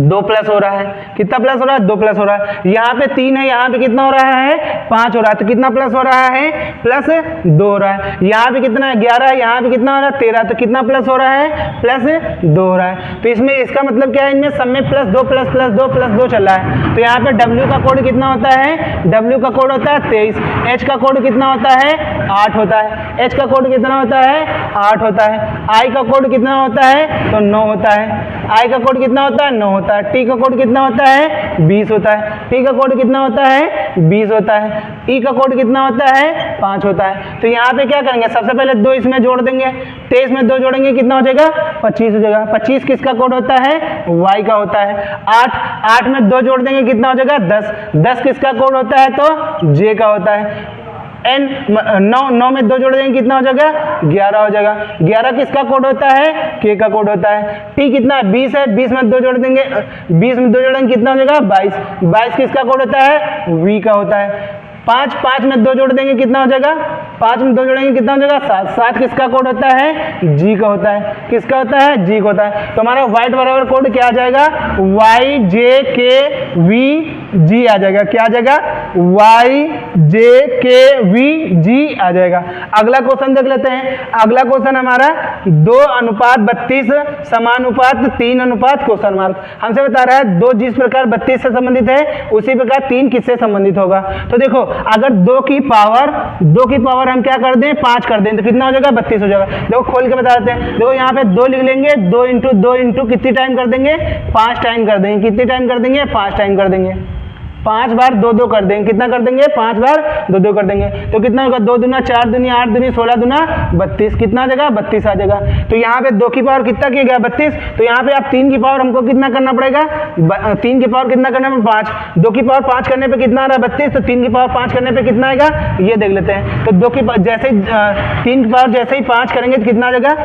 2 प्लस हो रहा है, कितना प्लस हो रहा है 2 प्लस हो रहा है। यहाँ पे 3 है, यहाँ पे कितना हो रहा है 5 हो रहा है, तो कितना प्लस हो रहा है प्लस 2 हो रहा है। यहाँ पे कितना है 11 है, यहाँ पे कितना हो रहा है 13, तो कितना प्लस हो रहा है प्लस 2 हो रहा है। तो इसमें इसका मतलब क्या है, इनमें सब में प्लस 2 प्लस प्लस 2 प्लस 2 चल रहा है। तो यहाँ पे W का कोड कितना होता है, W का कोड होता है 23, H का कोड कितना होता है 8 होता है, H का कोड कितना होता है 8 होता है, I का कोड कितना होता है तो 9 होता है, I का कोड कितना होता है 9 होता है, T का कोड कितना होता है 20 होता है, T का कोड कितना होता है 20 होता है, E का कोड कितना होता है 5 होता है। तो यहाँ पे क्या करेंगे, सबसे पहले 2 इसमें जोड़ देंगे, 23 में 2 जोड़ेंगे कितना हो जाएगा 25 हो जाएगा। 25 किसका कोड होता है Y का होता है। 8 में 2 जोड़ देंगे कितना हो जाएगा 10, 10 किसका कोड होता है तो J का होता है। N 9 में 2 जोड़ देंगे कितना हो जाएगा 11 हो जाएगा। 11 किसका कोड होता है K का कोड होता है। T कितना है 20 है, 20 में 2 जोड़ देंगे, 20 में 2 जोड़ेंगे कितना हो जाएगा 22, 22 किसका कोड होता है V का होता है। 5 में 2 जोड़ देंगे कितना हो जाएगा, 5 में 2 जोड़ेंगे कितना हो जाएगा 7, 7 किसका कोड होता है G का होता है, किसका होता है G का होता है। तो हमारा व्हाइट बराबर कोड क्या आ जाएगा Y J K V G आ जाएगा, क्या आ जाएगा Y J K V G आ जाएगा। अगला क्वेश्चन देख लेते हैं। अगला क्वेश्चन हमारा 2:32 समानुपात 3 क्वेश्चन मार्क हमसे बता रहा है 2 जिस प्रकार 32 से संबंधित है उसी प्रकार 3 किससे संबंधित होगा। तो देखो अगर 2 की पावर हम क्या कर दें 5 कर दें तो कितना हो जाएगा 32 हो जाएगा। देखो खोल के बता देते हैं, देखो यहाँ पे 2 लिख लेंगे, 2 इंटू कितनी टाइम कर देंगे 5 टाइम कर देंगे, कितनी टाइम कर देंगे 5 टाइम कर देंगे। 5 बार 2 कर देंगे, कितना कर देंगे 5 बार 2 कर देंगे, तो कितना होगा 2 दूना 4 दूनी 8 दूनी 16 दूना 32, कितना आ जाएगा 32 आ जाएगा। तो यहाँ पे 2 की पावर कितना किया गया 32, तो यहाँ पे आप 3 की पावर हमको कितना करना पड़ेगा 3 की पावर कितना करना है 5, 2 की पावर 5 करने पे कितना आ रहा है 32, तो 3 की पावर 5 करने पे कितना आएगा ये देख लेते हैं। तो 2 की जैसे ही 3 की पावर जैसे ही 5 करेंगे तो कितना आ जाएगा,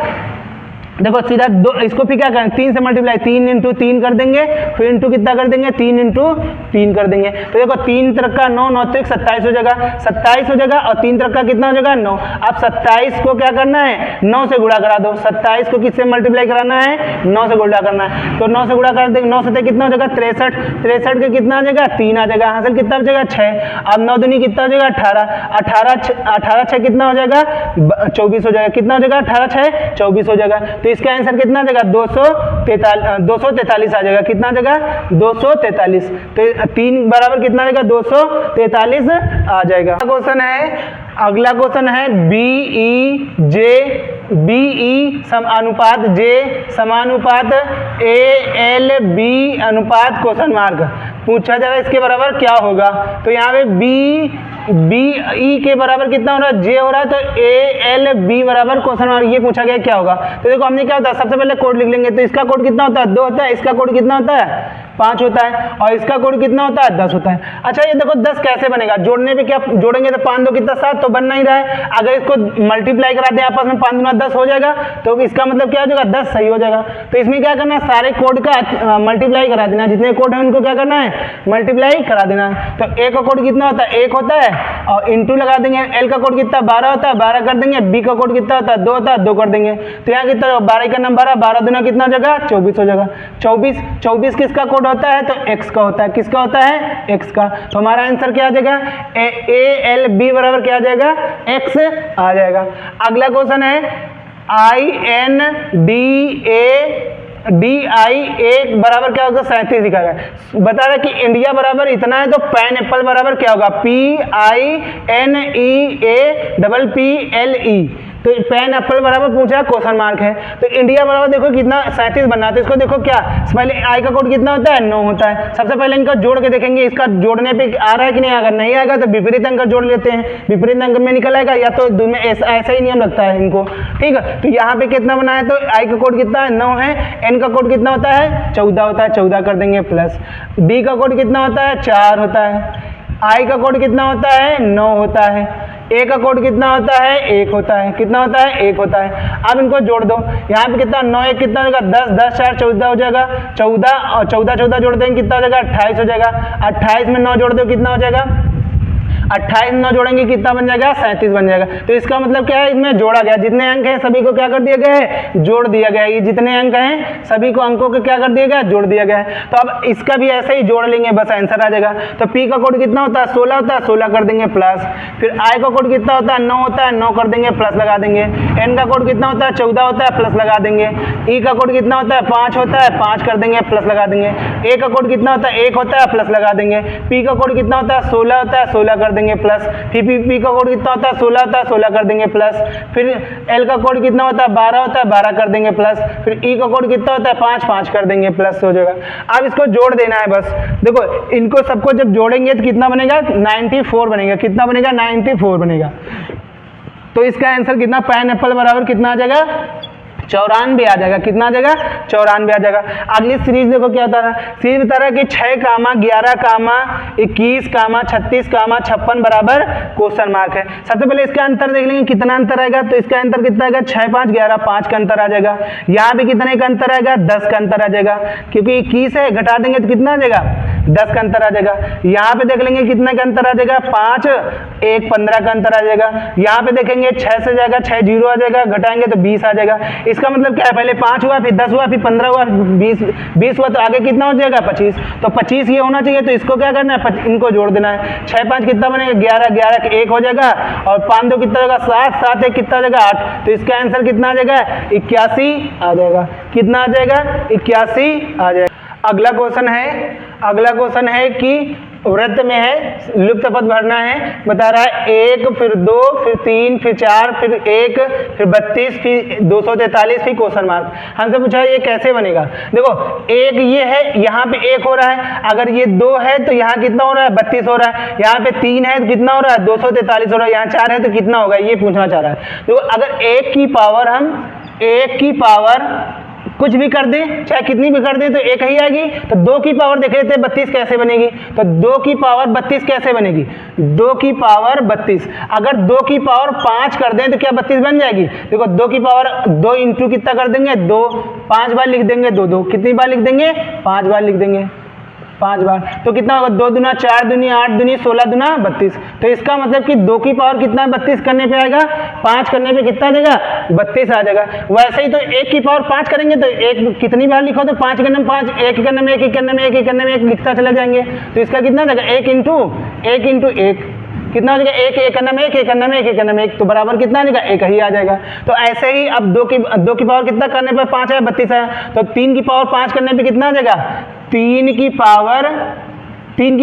देखो सीधा 2, इसको फिर क्या करें 3 से मल्टीप्लाई 3 इंटू 3 कर देंगे, फिर इंटू कितना कर देंगे 3 इंटू 3 कर देंगे। तो देखो 3 तरफ का 9, 9 तक 27 हो जाएगा, 27 हो जाएगा और 3 तरफ का कितना हो जाएगा 9। अब 27 को क्या करना है 9 से गुणा करा दो, 27 को किससे मल्टीप्लाई कराना है 9 से गुणा करना है, तो 9 से गुणा कर देंगे, 9 से कितना हो जाएगा 63, 63 के कितना आ जाएगा 3 आ जाएगा, हासिल कितना हो जाएगा 6, अब 9 दूनी कितना हो जाएगा 18, 18 6 कितना हो जाएगा 24 हो जाएगा, कितना हो जाएगा 18 6 24 हो जाएगा। तो इसका आंसर कितना आ जाएगा 243 आ जाएगा, कितना आ जाएगा 243, तो 3 बराबर कितना आ जाएगा 243 आ जाएगा। क्वेश्चन है, अगला क्वेश्चन है BE अनुपात J समानुपात ALB अनुपात क्वेश्चन मार्क पूछा जा रहा है, इसके बराबर क्या होगा। तो यहाँ पे BE के बराबर कितना हो रहा है J हो रहा है, तो ALB बराबर क्वेश्चन मार्क ये पूछा गया क्या होगा। तो देखो हमने क्या होता है सबसे पहले कोड लिख लेंगे, तो इसका कोड कितना होता है 2 होता है, इसका कोड कितना होता है 5 होता है और इसका कोड कितना होता है 10 होता है। अच्छा ये देखो 10 कैसे बनेगा, जोड़ने पे क्या जोड़ेंगे तो 5 2 कितना 7, तो बनना ही रहा है। अगर इसको मल्टीप्लाई करा दें आपस में 5 दूना 10 हो जाएगा, तो इसका मतलब क्या हो जाएगा 10 सही हो जाएगा। तो इसमें क्या करना है सारे कोड का मल्टीप्लाई करा देना, जितने कोड है उनको क्या करना है मल्टीप्लाई करा देना। तो A का कोड कितना होता है 1 होता है और इंटू लगा देंगे, L का कोड कितना 12 होता है 12 कर देंगे, B का कोड कितना होता है 2 होता है 2 कर देंगे। तो यहाँ कितना 12 का नंबर है 12 दूना कितना हो जाएगा 24 हो जाएगा। 24 किसका कोड होता है तो x का होता है, किसका होता है x का। तो हमारा आंसर क्या आ जाएगा ALB बराबर क्या आ जाएगा x आ जाएगा। अगला क्वेश्चन है INDA बराबर क्या होगा 37 लिखा गया, बता रहा है कि इंडिया बराबर इतना है, तो पैन एप्पल बराबर क्या होगा PINEAPPLE। तो पैन एप्पल बराबर पूछा क्वेश्चन मार्क है, तो इंडिया बराबर देखो कितना 37 बनना है, तो इसको देखो क्या पहले आई का कोड कितना होता है 9 होता है। सबसे पहले इनका जोड़ के देखेंगे, इसका जोड़ने पे आ रहा है कि नहीं, अगर नहीं आएगा तो विपरीत अंक जोड़ लेते हैं, विपरीत अंक में निकल आएगा या तो में ऐसा ही नियम लगता है इनको, ठीक है। तो यहाँ पे कितना बना है, तो आई का कोड कितना है 9 है, एन का कोड कितना होता है 14 होता है, 14 कर देंगे प्लस, डी का कोड कितना होता है 4 होता है, आई का कोड कितना होता है 9 होता है, ए का कोड कितना होता है 1 होता है, कितना होता है 1 होता है। अब इनको जोड़ दो, यहाँ पे कितना 9 1 कितना हो जाएगा 10 10 4 14 हो जाएगा, 14 और 14 जोड़ देंगे कितना हो जाएगा 28 हो जाएगा, 28 में 9 जोड़ दो कितना हो जाएगा 28 9 जोड़ेंगे कितना बन जाएगा 37 बन जाएगा। तो इसका मतलब क्या है इसमें जोड़ा गया, जितने अंक हैं सभी को क्या कर दिया गया है जोड़ दिया गया है, ये जितने अंक हैं सभी को अंकों को क्या कर दिया गया जोड़ दिया गया है। तो अब इसका भी ऐसे ही जोड़ लेंगे बस आंसर आ जाएगा। तो पी का कोड कितना होता है 16 होता है, 16 कर देंगे प्लस, फिर आई का कोड कितना होता है 9 होता है, 9 कर देंगे प्लस लगा देंगे, एन का कोड कितना होता है 14 होता है प्लस लगा देंगे, ई का कोड कितना होता है 5 होता है 5 कर देंगे प्लस लगा देंगे, ए का कोड कितना होता है 1 होता है प्लस लगा देंगे, पी का कोड कितना होता है 16 होता है 16 कर देंगे प्लस, फिर पी का कोड कितना होता है 16 होता है 16 कर देंगे प्लस, फिर एल का कोड कितना होता है 12 होता है 12 कर देंगे प्लस, फिर ई का कोड कितना होता है 5 5 कर देंगे प्लस हो जाएगा। अब इसको जोड़ देना है बस, देखो इनको सबको जब जोड़ेंगे तो कितना बनेगा 94 बनेगा, कितना बनेगा 94 बनेगा। तो इसका आंसर कितना पैन एप्पल बराबर कितना आ जाएगा 94 आ जाएगा, कितना आ जाएगा 94 आ जाएगा। अगली सीरीज देखो क्या बता रहा है, सीरीज बता रहा है कि 6, 11, 21, 36, 56 बराबर क्वेश्चन मार्क है। सबसे पहले इसका अंतर देख लेंगे कितना अंतर आएगा, तो इसका अंतर कितना आएगा 6 5 11 5 का अंतर आ जाएगा। यहाँ पे कितने का अंतर आएगा 10 का अंतर आ जाएगा, क्योंकि 21 है घटा देंगे तो कितना आ जाएगा 10 का अंतर आ जाएगा। यहाँ पे देख लेंगे कितने का अंतर आ जाएगा 5 1 15 का अंतर आ जाएगा। यहाँ पे देखेंगे 6 से जाएगा 6 0 आ जाएगा, घटाएंगे तो 20 आ जाएगा। इसका मतलब क्या है पहले 5 हुआ फिर 10 हुआ फिर 15 हुआ 20 हुआ, तो आगे कितना हो जाएगा 25। तो 25 ये होना चाहिए, तो इसको क्या करना है इनको जोड़ देना है। 6 5 कितना बनेगा 11 11 के 1 हो जाएगा, और 5 2 कितना होगा 7 7 1 कितना हो जाएगा 8। तो इसका आंसर कितना आ जाएगा 81 आ जाएगा, कितना आ जाएगा 81 आ जाएगा। अगला क्वेश्चन है कि वृत्त में है, लुप्त पद भरना है, बता रहा है 1 फिर 2 फिर 3 फिर 4 फिर 1 फिर 32 फिर 243 फिर क्वेश्चन मार्क। हमसे पूछा ये कैसे बनेगा। देखो एक ये है, यहाँ पे 1 हो रहा है, अगर ये 2 है तो यहाँ कितना हो रहा है 32 हो रहा है, यहाँ पे 3 है तो कितना हो रहा है 243 हो रहा है, यहाँ 4 है तो कितना होगा ये पूछना चाह रहा है। देखो अगर 1 की पावर हम 1 की पावर कुछ भी कर दें, चाहे कितनी भी कर दें तो 1 ही आएगी। तो 2 की पावर देख लेते हैं 32 कैसे बनेगी। तो 2 की पावर 32 कैसे बनेगी, 2 की पावर 32, अगर 2 की पावर 5 कर दें तो क्या 32 बन जाएगी। देखो 2 की पावर 2 इंटू कितना कर देंगे 2, 5 बार लिख देंगे 2 2, कितनी बार लिख देंगे 5 बार लिख देंगे 5 बार, तो कितना होगा 2 दूना 4 दूनी 8 दूनी 16 दूना 32। तो इसका मतलब कि 2 की पावर कितना 32 करने पे आएगा, 5 करने पे कितना आ जाएगा 32 आ जाएगा। वैसे ही तो 1 की पावर 5 करेंगे तो 1 कितनी बार लिखो तो 5 करने में 5, 1 करने में 1 करने में 1 करने में 1 लिखता चले जाएंगे। तो इसका कितना आ जाएगा 1 इंटू 1 कितना हो जाएगा 1 करने में 1 करने में 1 करने में 1, तो बराबर कितना आ जाएगा 1 ही आ जाएगा। तो ऐसे ही अब 2 की पावर कितना करने पर 5 है 32 है, तो 3 की पावर 5 करने पे कितना आ जाएगा 3 की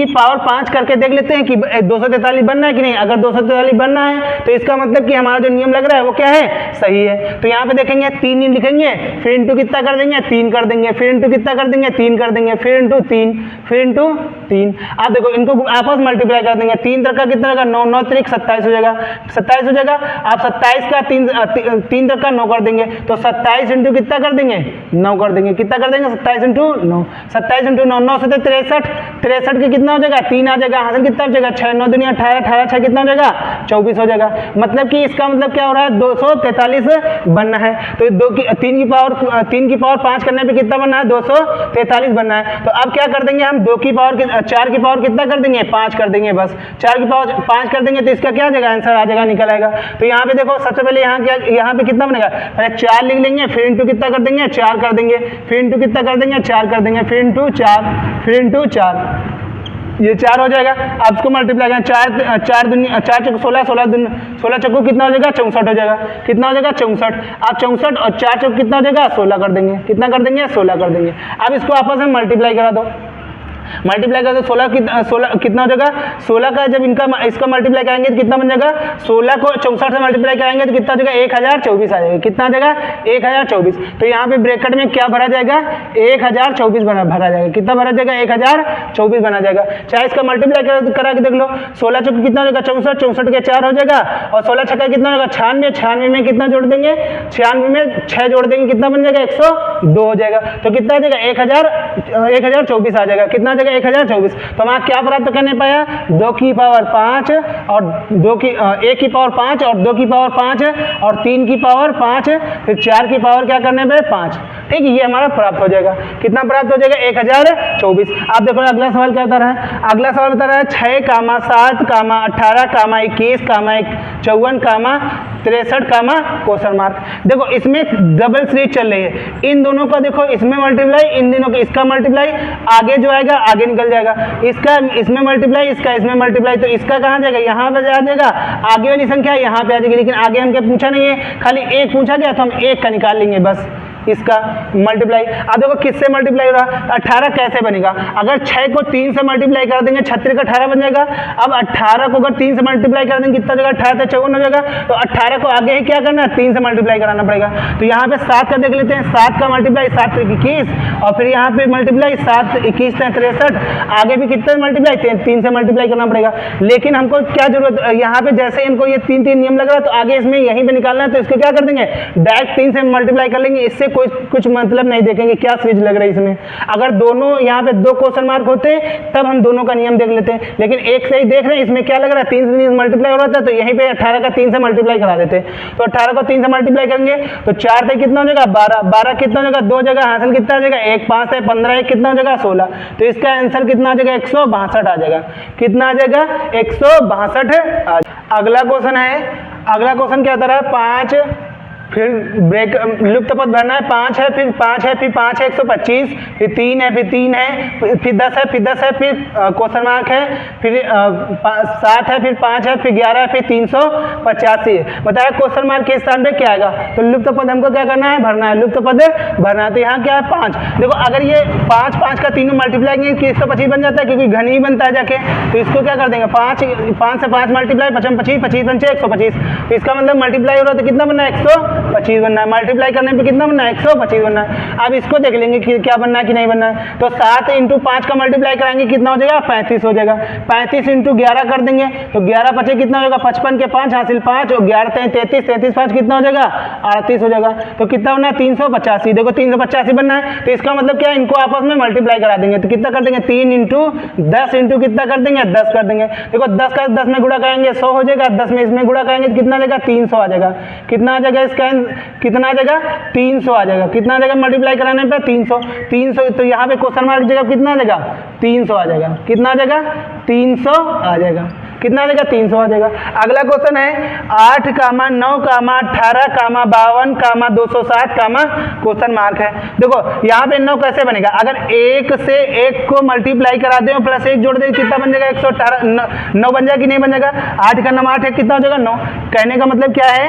पावर 5 करके देख लेते हैं कि 243 बनना है कि नहीं। अगर 243 बनना है तो इसका मतलब कि हमारा जो नियम लग रहा है वो क्या है सही है। तो यहाँ पे देखेंगे 3 लिखेंगे, फिर इंटू कितना कर देंगे 3 कर देंगे, फिर इंटू कितना कर देंगे 3 कर देंगे, फिर इंटू 3, फिर इंटू 3। आप देखो इनको आपस में मल्टीप्लाई कर देंगे, 3 तक का कितना होगा 9 9 3 27 हो जाएगा, 27 हो जाएगा। आप 27 का 3 तक का 9 कर देंगे, तो 27 इंटू कितना कर देंगे 9 कर देंगे, कितना कर देंगे 27 इंटू 9, 27 इंटू 9, 9 से 63, 63 कितना हो जाएगा 3 आ जाएगा, हासिल कितना हो जाएगा 6 9 दुनिया 18, 18 6 कितना हो जाएगा 24 हो जाएगा। मतलब कि इसका मतलब क्या हो रहा है 243 बनना है। तो 3 की पावर 5 करने पे कितना बनना है 243 बनना है। तो अब क्या कर देंगे हम 4 की पावर कितना कर देंगे 5 कर देंगे, बस 4 की पावर 5 कर देंगे तो इसका क्या आ जाएगा आंसर आ जाएगा निकल आएगा। तो यहाँ पे देखो सबसे पहले यहाँ पे कितना बनेगा, पहले 4 लिख लेंगे, फिर इंटू कितना कर देंगे 4 कर देंगे, फिर इंटू कितना कर देंगे 4 कर देंगे, फिर इंटू 4, फिर इंटू 4, ये 4 हो जाएगा। आप इसको मल्टीप्लाई करें 4 दुनिया 4 चौक 16, 16 चौको कितना हो जाएगा 64 हो जाएगा, कितना हो जाएगा 64। आप 64 और 4 चौक कितना हो जाएगा 16 कर देंगे, कितना कर देंगे 16 कर देंगे। अब इसको आपस में मल्टीप्लाई करा दो, मल्टीप्लाई कर दो 16 कितना हो जाएगा 16 का जब इसका मल्टीप्लाई करेंगे तो कितना बन जाएगा 16 को 64 से मल्टीप्लाई करेंगे तो कितना हो जाएगा 1024 आ जाएगा, कितना आ जाएगा 1024। तो यहाँ पे ब्रैकेट में क्या भरा जाएगा 1024 भरा जाएगा, कितना भरा जाएगा 1024 बना जाएगा। चाहे इसका मल्टीप्लाई करा के देख लो, 16 चौक कितना हो जाएगा 64, 64 के 4 हो जाएगा, और 16 छक्का कितना होगा 96, 96 में कितना जोड़ देंगे 96 में 6 जोड़ देंगे, कितना बन जाएगा 102 हो जाएगा। तो कितना आ जाएगा 1024 आ जाएगा, कितना 1024। तो हम क्या प्राप्त करने पाया 2 की पावर 5 और 1 की पावर 5 और 2 की पावर 5 और 3 की पावर 5, फिर 4 की पावर क्या करने पे 5। ठीक है, ये हमारा प्राप्त हो जाएगा। कितना प्राप्त हो जाएगा 1024। आप देखो अगला सवाल क्या बता रहा है, अगला सवाल बता रहा है 6, 7, 18, 21, 54, 63, क्वेश्चन मार्क। देखो इसमें डबल सीरीज चल रही है, इन दोनों का देखो इसमें मल्टीप्लाई, इन दोनों का इसका मल्टीप्लाई, आगे जो आएगा आगे निकल जाएगा, इसका इसमें मल्टीप्लाई, इसका इसमें मल्टीप्लाई, तो इसका कहाँ जाएगा यहाँ पे आ जाएगा, आगे वाली संख्या यहाँ पे आ जाएगी। लेकिन आगे हम क्या पूछा नहीं है, खाली 1 पूछा गया तो हम 1 का निकाल लेंगे बस इसका मल्टीप्लाई। अब देखो किससे मल्टीप्लाई हो रहा है 18 कैसे बनेगा, अगर 6 को 3 से मल्टीप्लाई कर देंगे 36 का 18 बन जाएगा। अब 18 को अगर 3 से मल्टीप्लाई कर देंगे कितना जगह 18 से 54 हो जाएगा, तो 18 को आगे ही क्या करना है 3 से मल्टीप्लाई कराना पड़ेगा। तो यहाँ पे 7 का देख लेते हैं, 7 का मल्टीप्लाई 7 21, और फिर यहाँ पे मल्टीप्लाई 7 21 63, आगे भी कितना मल्टीप्लाई 3 से मल्टीप्लाई करना पड़ेगा। लेकिन हमको क्या जरूरत, यहाँ पे जैसे इनको ये 3 नियम लग रहा है तो आगे इसमें यहीं पे निकालना है, तो इसको क्या कर देंगे डायरेक्ट 3 से मल्टीप्लाई कर लेंगे, इससे कुछ मतलब नहीं देखेंगे क्या सीरीज लग रही है इसमें। अगर दोनों यहाँ पे 2 क्वेश्चन मार्क होते तब हम दोनों का नियम देख लेते हैं, लेकिन एक से ही देख रहे हैं, इसमें क्या लग रहा है 3 से मल्टीप्लाई हो रहा था, तो यहीं पे 18 का 3 से मल्टीप्लाई करा देते। तो 18 को 3 से मल्टीप्लाई करेंगे तो 4 से कितना हो जाएगा 12, 12 कितना हो जाएगा 2 जगह हासिल कितना आ जाएगा 1, 5 है 15, 1 कितना हो जाएगा 16। तो इसका आंसर कितना आ जाएगा 162 आ जाएगा, कितना आ जाएगा 162। अगला क्वेश्चन है, अगला क्वेश्चन क्या बता रहा है फिर ब्रेक लुप्त पद भरना है, 5 है, फिर 5 है, फिर 5 है 125, फिर 3 है, फिर 3 है, फिर 10 है, फिर 10 है, फिर क्वेश्चन मार्क है, फिर 7 है, फिर 5 है, फिर 11 है, फिर 385 है। बताया क्वेश्चन मार्क के स्थान पे क्या आएगा, तो लुप्त पद हमको क्या करना है, भरना है, लुप्त पद भरना है। तो यहाँ क्या है 5। देखो अगर ये 5 का तीनों मल्टीप्लाई करेंगे कि 125 बन जाता है, क्योंकि घन ही बनता है जाके, तो इसको क्या कर देंगे 5 से 5 मल्टीप्लाई 5 25 25 पंचे 125, तो इसका मतलब मल्टीप्लाई हो रहा है तो कितना बनना है 125 बनना है, मल्टीप्लाई करने पे कितना बनना है 125 बनना है। अब इसको देख लेंगे कि क्या बनना है कि नहीं बनना है, तो 7 × 5 का मल्टीप्लाई कराएंगे कितना हो जाएगा 35 हो जाएगा, 35 × 11 कर देंगे तो 11 पचे कितना हो जाएगा 55 के 5 हासिल 5 और 11 33 33 5 कितना हो जाएगा 38 हो जाएगा, तो कितना बनना है 385। देखो 385 बनना है, तो इसका मतलब क्या है इनको आपस में मल्टीप्लाई करा देंगे, तो कितना कर देंगे 3 × 10 × कितना कर देंगे 10 कर देंगे। देखो 10 का 10 में गुणा करेंगे 100 हो जाएगा, 10 में इसमें गुणा करेंगे तो कितना आ जाएगा 300 आ जाएगा, कितना आ जाएगा इसका कितना आ जाएगा 300 आ जाएगा, कितना आ जाएगा मल्टीप्लाई कराने पे 300, तो यहाँ पे क्वेश्चन मार्क जगह कितना आ जाएगा 300 आ जाएगा, कितना आ जाएगा 300 आ जाएगा, कितना आ जाएगा 300 आ जाएगा। अगला क्वेश्चन है 8, 9, 18, 52, 207, क्वेश्चन मार्क है। देखो यहाँ पे 9 कैसे बनेगा, अगर 1 से 1 को मल्टीप्लाई करा दें प्लस 1 जोड़ दें कितना बन जाएगा 118, 9 बन जाएगा कि नहीं बन जाएगा, 8 का 9 8 है कितना हो जाएगा 9। कहने का मतलब क्या है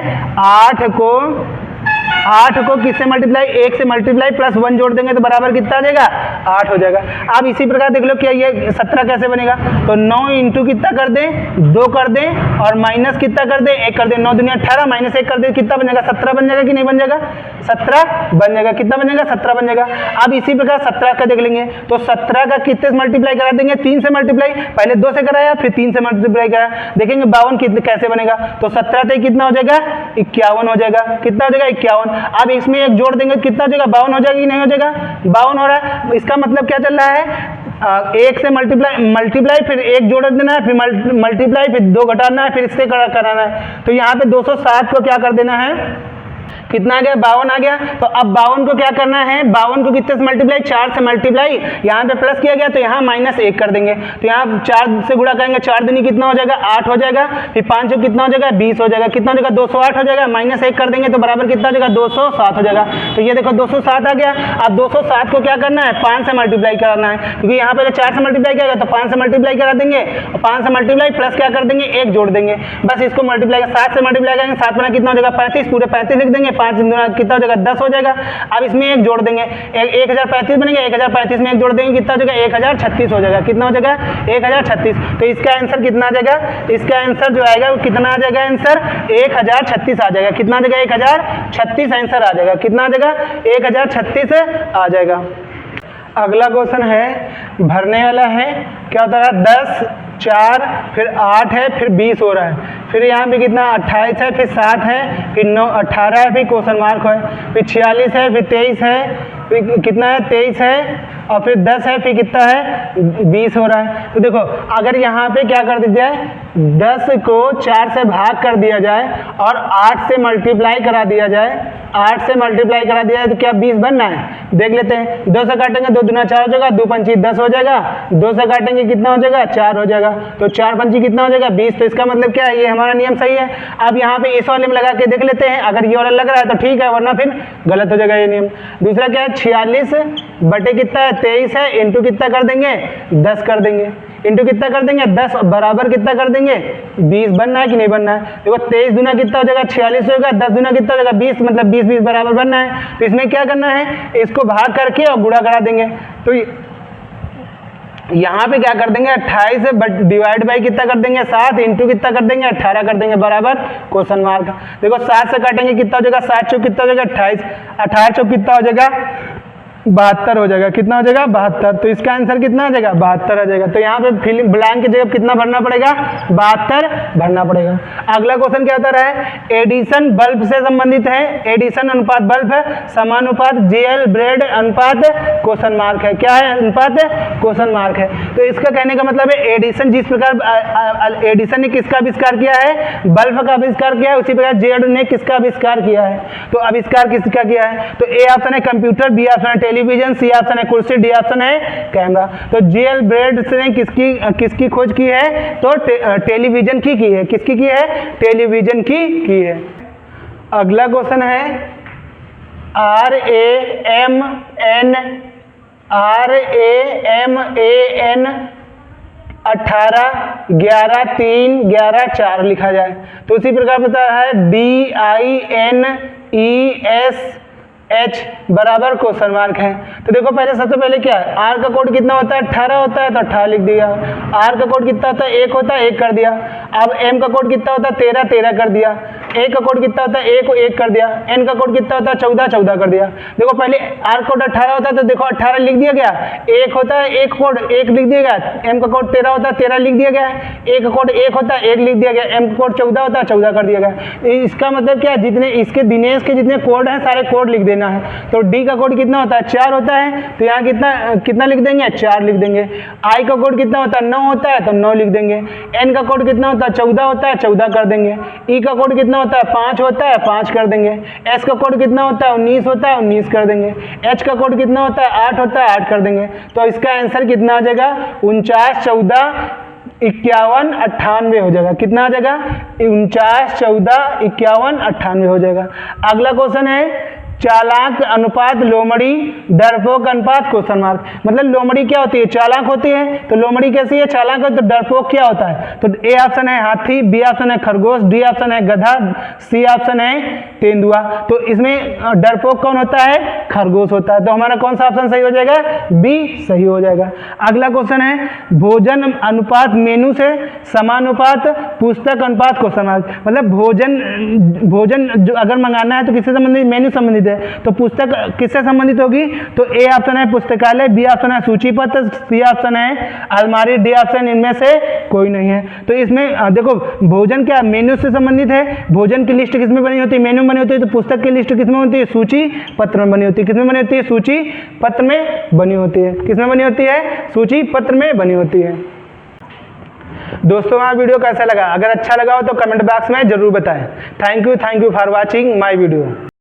8 को किससे मल्टीप्लाई 1 से मल्टीप्लाई प्लस 1 जोड़ देंगे तो बराबर कितना आ जाएगा 8 हो जाएगा। अब इसी प्रकार देख लो क्या ये 17 कैसे बनेगा, तो 9 × कितना कर दें 2 कर दें और माइनस कितना कर दें 1 कर दें, 9 दूनी 18 माइनस 1 कर दें कितना बन जाएगा 17 बन जाएगा कि नहीं बन जाएगा 17 बन जाएगा, कितना बन जाएगा 17 बन जाएगा। अब इसी प्रकार 17 का देख लेंगे, तो 17 का कितने से मल्टीप्लाई करा देंगे 3 से मल्टीप्लाई, पहले 2 से कराया फिर 3 से मल्टीप्लाई कराया, देखेंगे 52 कितने कैसे बनेगा, तो 17 से कितना हो जाएगा 51 हो जाएगा, कितना हो जाएगा 51। अब इसमें 1 जोड़ देंगे कितना हो जाएगा 52 हो जाएगा कि नहीं हो जाएगा 52 हो रहा है। इसका मतलब क्या चल रहा है 1 से मल्टीप्लाई फिर 1 जोड़ देना है, फिर मल्टीप्लाई फिर 2 घटाना है, फिर इससे कराना है, तो यहाँ पे 207 को क्या कर देना है कितना आ गया 52 आ गया। तो अब 52 को क्या करना है, 52 को कितने से मल्टीप्लाई 4 से मल्टीप्लाई, यहाँ पे प्लस किया गया तो यहाँ माइनस 1 कर देंगे, तो यहाँ 4 से गुणा करेंगे 4 दूनी कितना हो जाएगा 8 हो जाएगा, फिर 5 से कितना हो जाएगा 20 हो जाएगा, कितना हो जाएगा 208 हो जाएगा, माइनस 1 कर देंगे तो बराबर कितना हो जाएगा 207 हो जाएगा। तो ये देखो 207 आ गया। अब 207 को क्या करना है 5 से मल्टीप्लाई कराना है, क्योंकि यहाँ पे 4 से मल्टीप्लाई किया गया तो 5 से मल्टीप्लाई करा देंगे और 5 से मल्टीप्लाई प्लस क्या कर देंगे 1 जोड़ देंगे, बस इसको मल्टीप्लाई 7 से मल्टीप्लाई करेंगे, 7 में कितना हो जाएगा 35, पूरे 35 लिख देंगे, 5 कितना हो जाएगा 10 हो जाएगा। अब इसमें 1 जोड़ देंगे 1035 बनेगा, 1035 में 1 जोड़ देंगे कितना हो जाएगा 1036 हो जाएगा, कितना हो जाएगा 1036। तो इसका आंसर कितना आ जाएगा, इसका आंसर जो आएगा वो कितना आ जाएगा आंसर 1036 आ जाएगा, कितना आ जाएगा 1036 आंसर आ जाएगा, कितना आ जाएगा 1036 आ जाएगा। अगला क्वेश्चन है भरने वाला है, क्या होता है 10 4 फिर 8 है फिर 20 हो रहा है, फिर यहाँ पे कितना 28 है फिर 7 है फिर 9 18 है फिर क्वेश्चन मार्क है, फिर 46 है फिर 23 है फिर कितना है 23 है और फिर 10 है फिर कितना है 20 हो रहा है। तो देखो अगर यहाँ पे क्या कर दिया जाए 10 को 4 से भाग कर दिया जाए और 8 से मल्टीप्लाई करा दिया जाए, 8 से मल्टीप्लाई करा दिया जाए तो क्या 20 बनना है, देख लेते हैं। 2 से काटेंगे 2 दूना 4 हो जाएगा, 2 पंची 10 हो जाएगा, 2 से काटेंगे कितना हो जाएगा 4 हो जाएगा, तो 4 पंची कितना हो जाएगा 20। तो इसका मतलब क्या है ये हमारा नियम सही है। अब यहाँ पे इस वाले में लगा के देख लेते हैं, अगर ये वाला लग रहा है तो ठीक है, वरना फिर गलत हो जाएगा ये नियम। दूसरा क्या है 46 बटे कितना है 23 है, इंटू कितना कर देंगे 10 कर देंगे, इंटू कितना कर देंगे 10 बराबर कितना कर देंगे 20 बनना है कि नहीं बनना है। देखो 23 दूना कितना हो जाएगा 46 होगा, 10 दूना कितना हो जाएगा 20, मतलब 20 20 बराबर बनना है। तो इसमें क्या करना है इसको भाग करके और गुणा करा देंगे, तो यहाँ पे क्या कर देंगे 28 बट डिवाइड बाई कितना कर देंगे 7 इंटू कितना कर देंगे 18 कर देंगे बराबर क्वेश्चन मार्क। देखो 7 से काटेंगे कितना हो जाएगा 7 चौक कितना हो जाएगा 28, 18 चौक कितना हो जाएगा 72 हो जाएगा, कितना हो जाएगा 72। तो इसका आंसर कितना आ जाएगा 72 आ जाएगा। तो यहाँ पे फिलिंग ब्लैंक की जगह कितना भरना पड़ेगा 72 भरना पड़ेगा। अगला क्वेश्चन क्या होता है एडिशन बल्ब से संबंधित है, एडिशन अनुपात बल्ब है, समानुपात जेल ब्रेड अनुपात क्वेश्चन मार्क है, क्या है अनुपात क्वेश्चन मार्क है। तो इसका कहने का मतलब है एडिशन जिस प्रकार एडिशन ने किसका आविष्कार किया है बल्ब का आविष्कार किया है, उसी प्रकार जेड ने किसका आविष्कार किया है, तो आविष्कार किसका किया है। तो ए ऑप्शन है कंप्यूटर, बी ऑप्शन है टेलीविजन, सी ऑप्शन है कुर्सी, डी ऑप्शन है कैमरा। तो जेल ब्रेड ने किसकी खोज की है, तो टेलीविजन की है, किसकी की है टेलीविजन की है। अगला क्वेश्चन है RAMAN 18 11 3 11 4 लिखा जाए तो उसी प्रकार बता रहा है DINESH बराबर क्वेश्चन मार्क है। तो देखो पहले सबसे पहले क्या है, आर का कोड कितना होता है 18 होता है तो 18 लिख दिया। आर का कोड कितना होता है 1 होता है 1 कर दिया। अब एम का कोड कितना होता है 13 13 कर दिया। ए का कोड कितना होता है 1 को 1 कर दिया। एन का कोड कितना होता है 14 14 कर दिया। देखो पहले आर कोड 18 होता है तो देखो 18 लिख दिया गया। एक होता है एक कोड 1 लिख दिया गया। एम का कोड 13 होता है 13 लिख दिया गया। ए का कोड 1 होता है 1 लिख दिया गया। एम का कोड 14 होता है 14 कर दिया गया। इसका मतलब क्या है, जितने इसके दिनेश के जितने कोड हैं सारे कोड लिख देना है। तो डी का कोड कितना होता है 4 होता है तो यहाँ कितना लिख देंगे 4 लिख देंगे। आई का कोड कितना होता है 9 होता है तो 9 लिख देंगे। एन का कोड कितना होता है 14 होता है 14 कर देंगे। ई का कोड कितना होता है 5 होता है 5 कर देंगे। एस का कोड कितना होता है 19 होता है 19 कर देंगे। एच का कोड कितना होता है 8 होता है 8 कर देंगे। तो इसका आंसर कितना आ जाएगा 49 14 51 98 हो जाएगा। कितना आ जाएगा 49 14 51 98 हो जाएगा। अगला क्वेश्चन है चालाक अनुपात लोमड़ी डरपोक अनुपात क्वेश्चन मार्क। मतलब लोमड़ी क्या होती है चालाक होती है तो लोमड़ी कैसी है चालाक है। तो डरपोक क्या होता है तो ए ऑप्शन है हाथी, बी ऑप्शन है खरगोश, डी ऑप्शन है गधा, सी ऑप्शन है तेंदुआ। तो इसमें डरपोक कौन होता है खरगोश होता है। तो हमारा कौन सा ऑप्शन सही हो जाएगा बी सही हो जाएगा। अगला क्वेश्चन है भोजन अनुपात मेनू से समानुपात पुस्तक अनुपात क्वेश्चन मार्क। मतलब भोजन जो अगर मंगाना है तो किससे संबंधित मेनू संबंधित है तो पुस्तक किससे संबंधित होगी। तो ए ऑप्शन है पुस्तकालय, बी ऑप्शन है सूची पत्र, सी ऑप्शन है अलमारी, डी ऑप्शन इनमें से कोई नहीं है। तो इसमें देखो भोजन क्या मेनू से संबंधित है। भोजन की लिस्ट किसमें बनी होती है मेनू बनी होती है। तो पुस्तक की लिस्ट किसमें होती है सूची पत्र में बनी होती है। किसमें बनी होती है सूची पत्र में बनी होती है। किसमें बनी होती है सूची पत्र में बनी होती है। दोस्तों हमारा वीडियो कैसा लगा, अगर अच्छा लगा हो तो कमेंट बॉक्स में जरूर बताएं। Thank you for watching my video.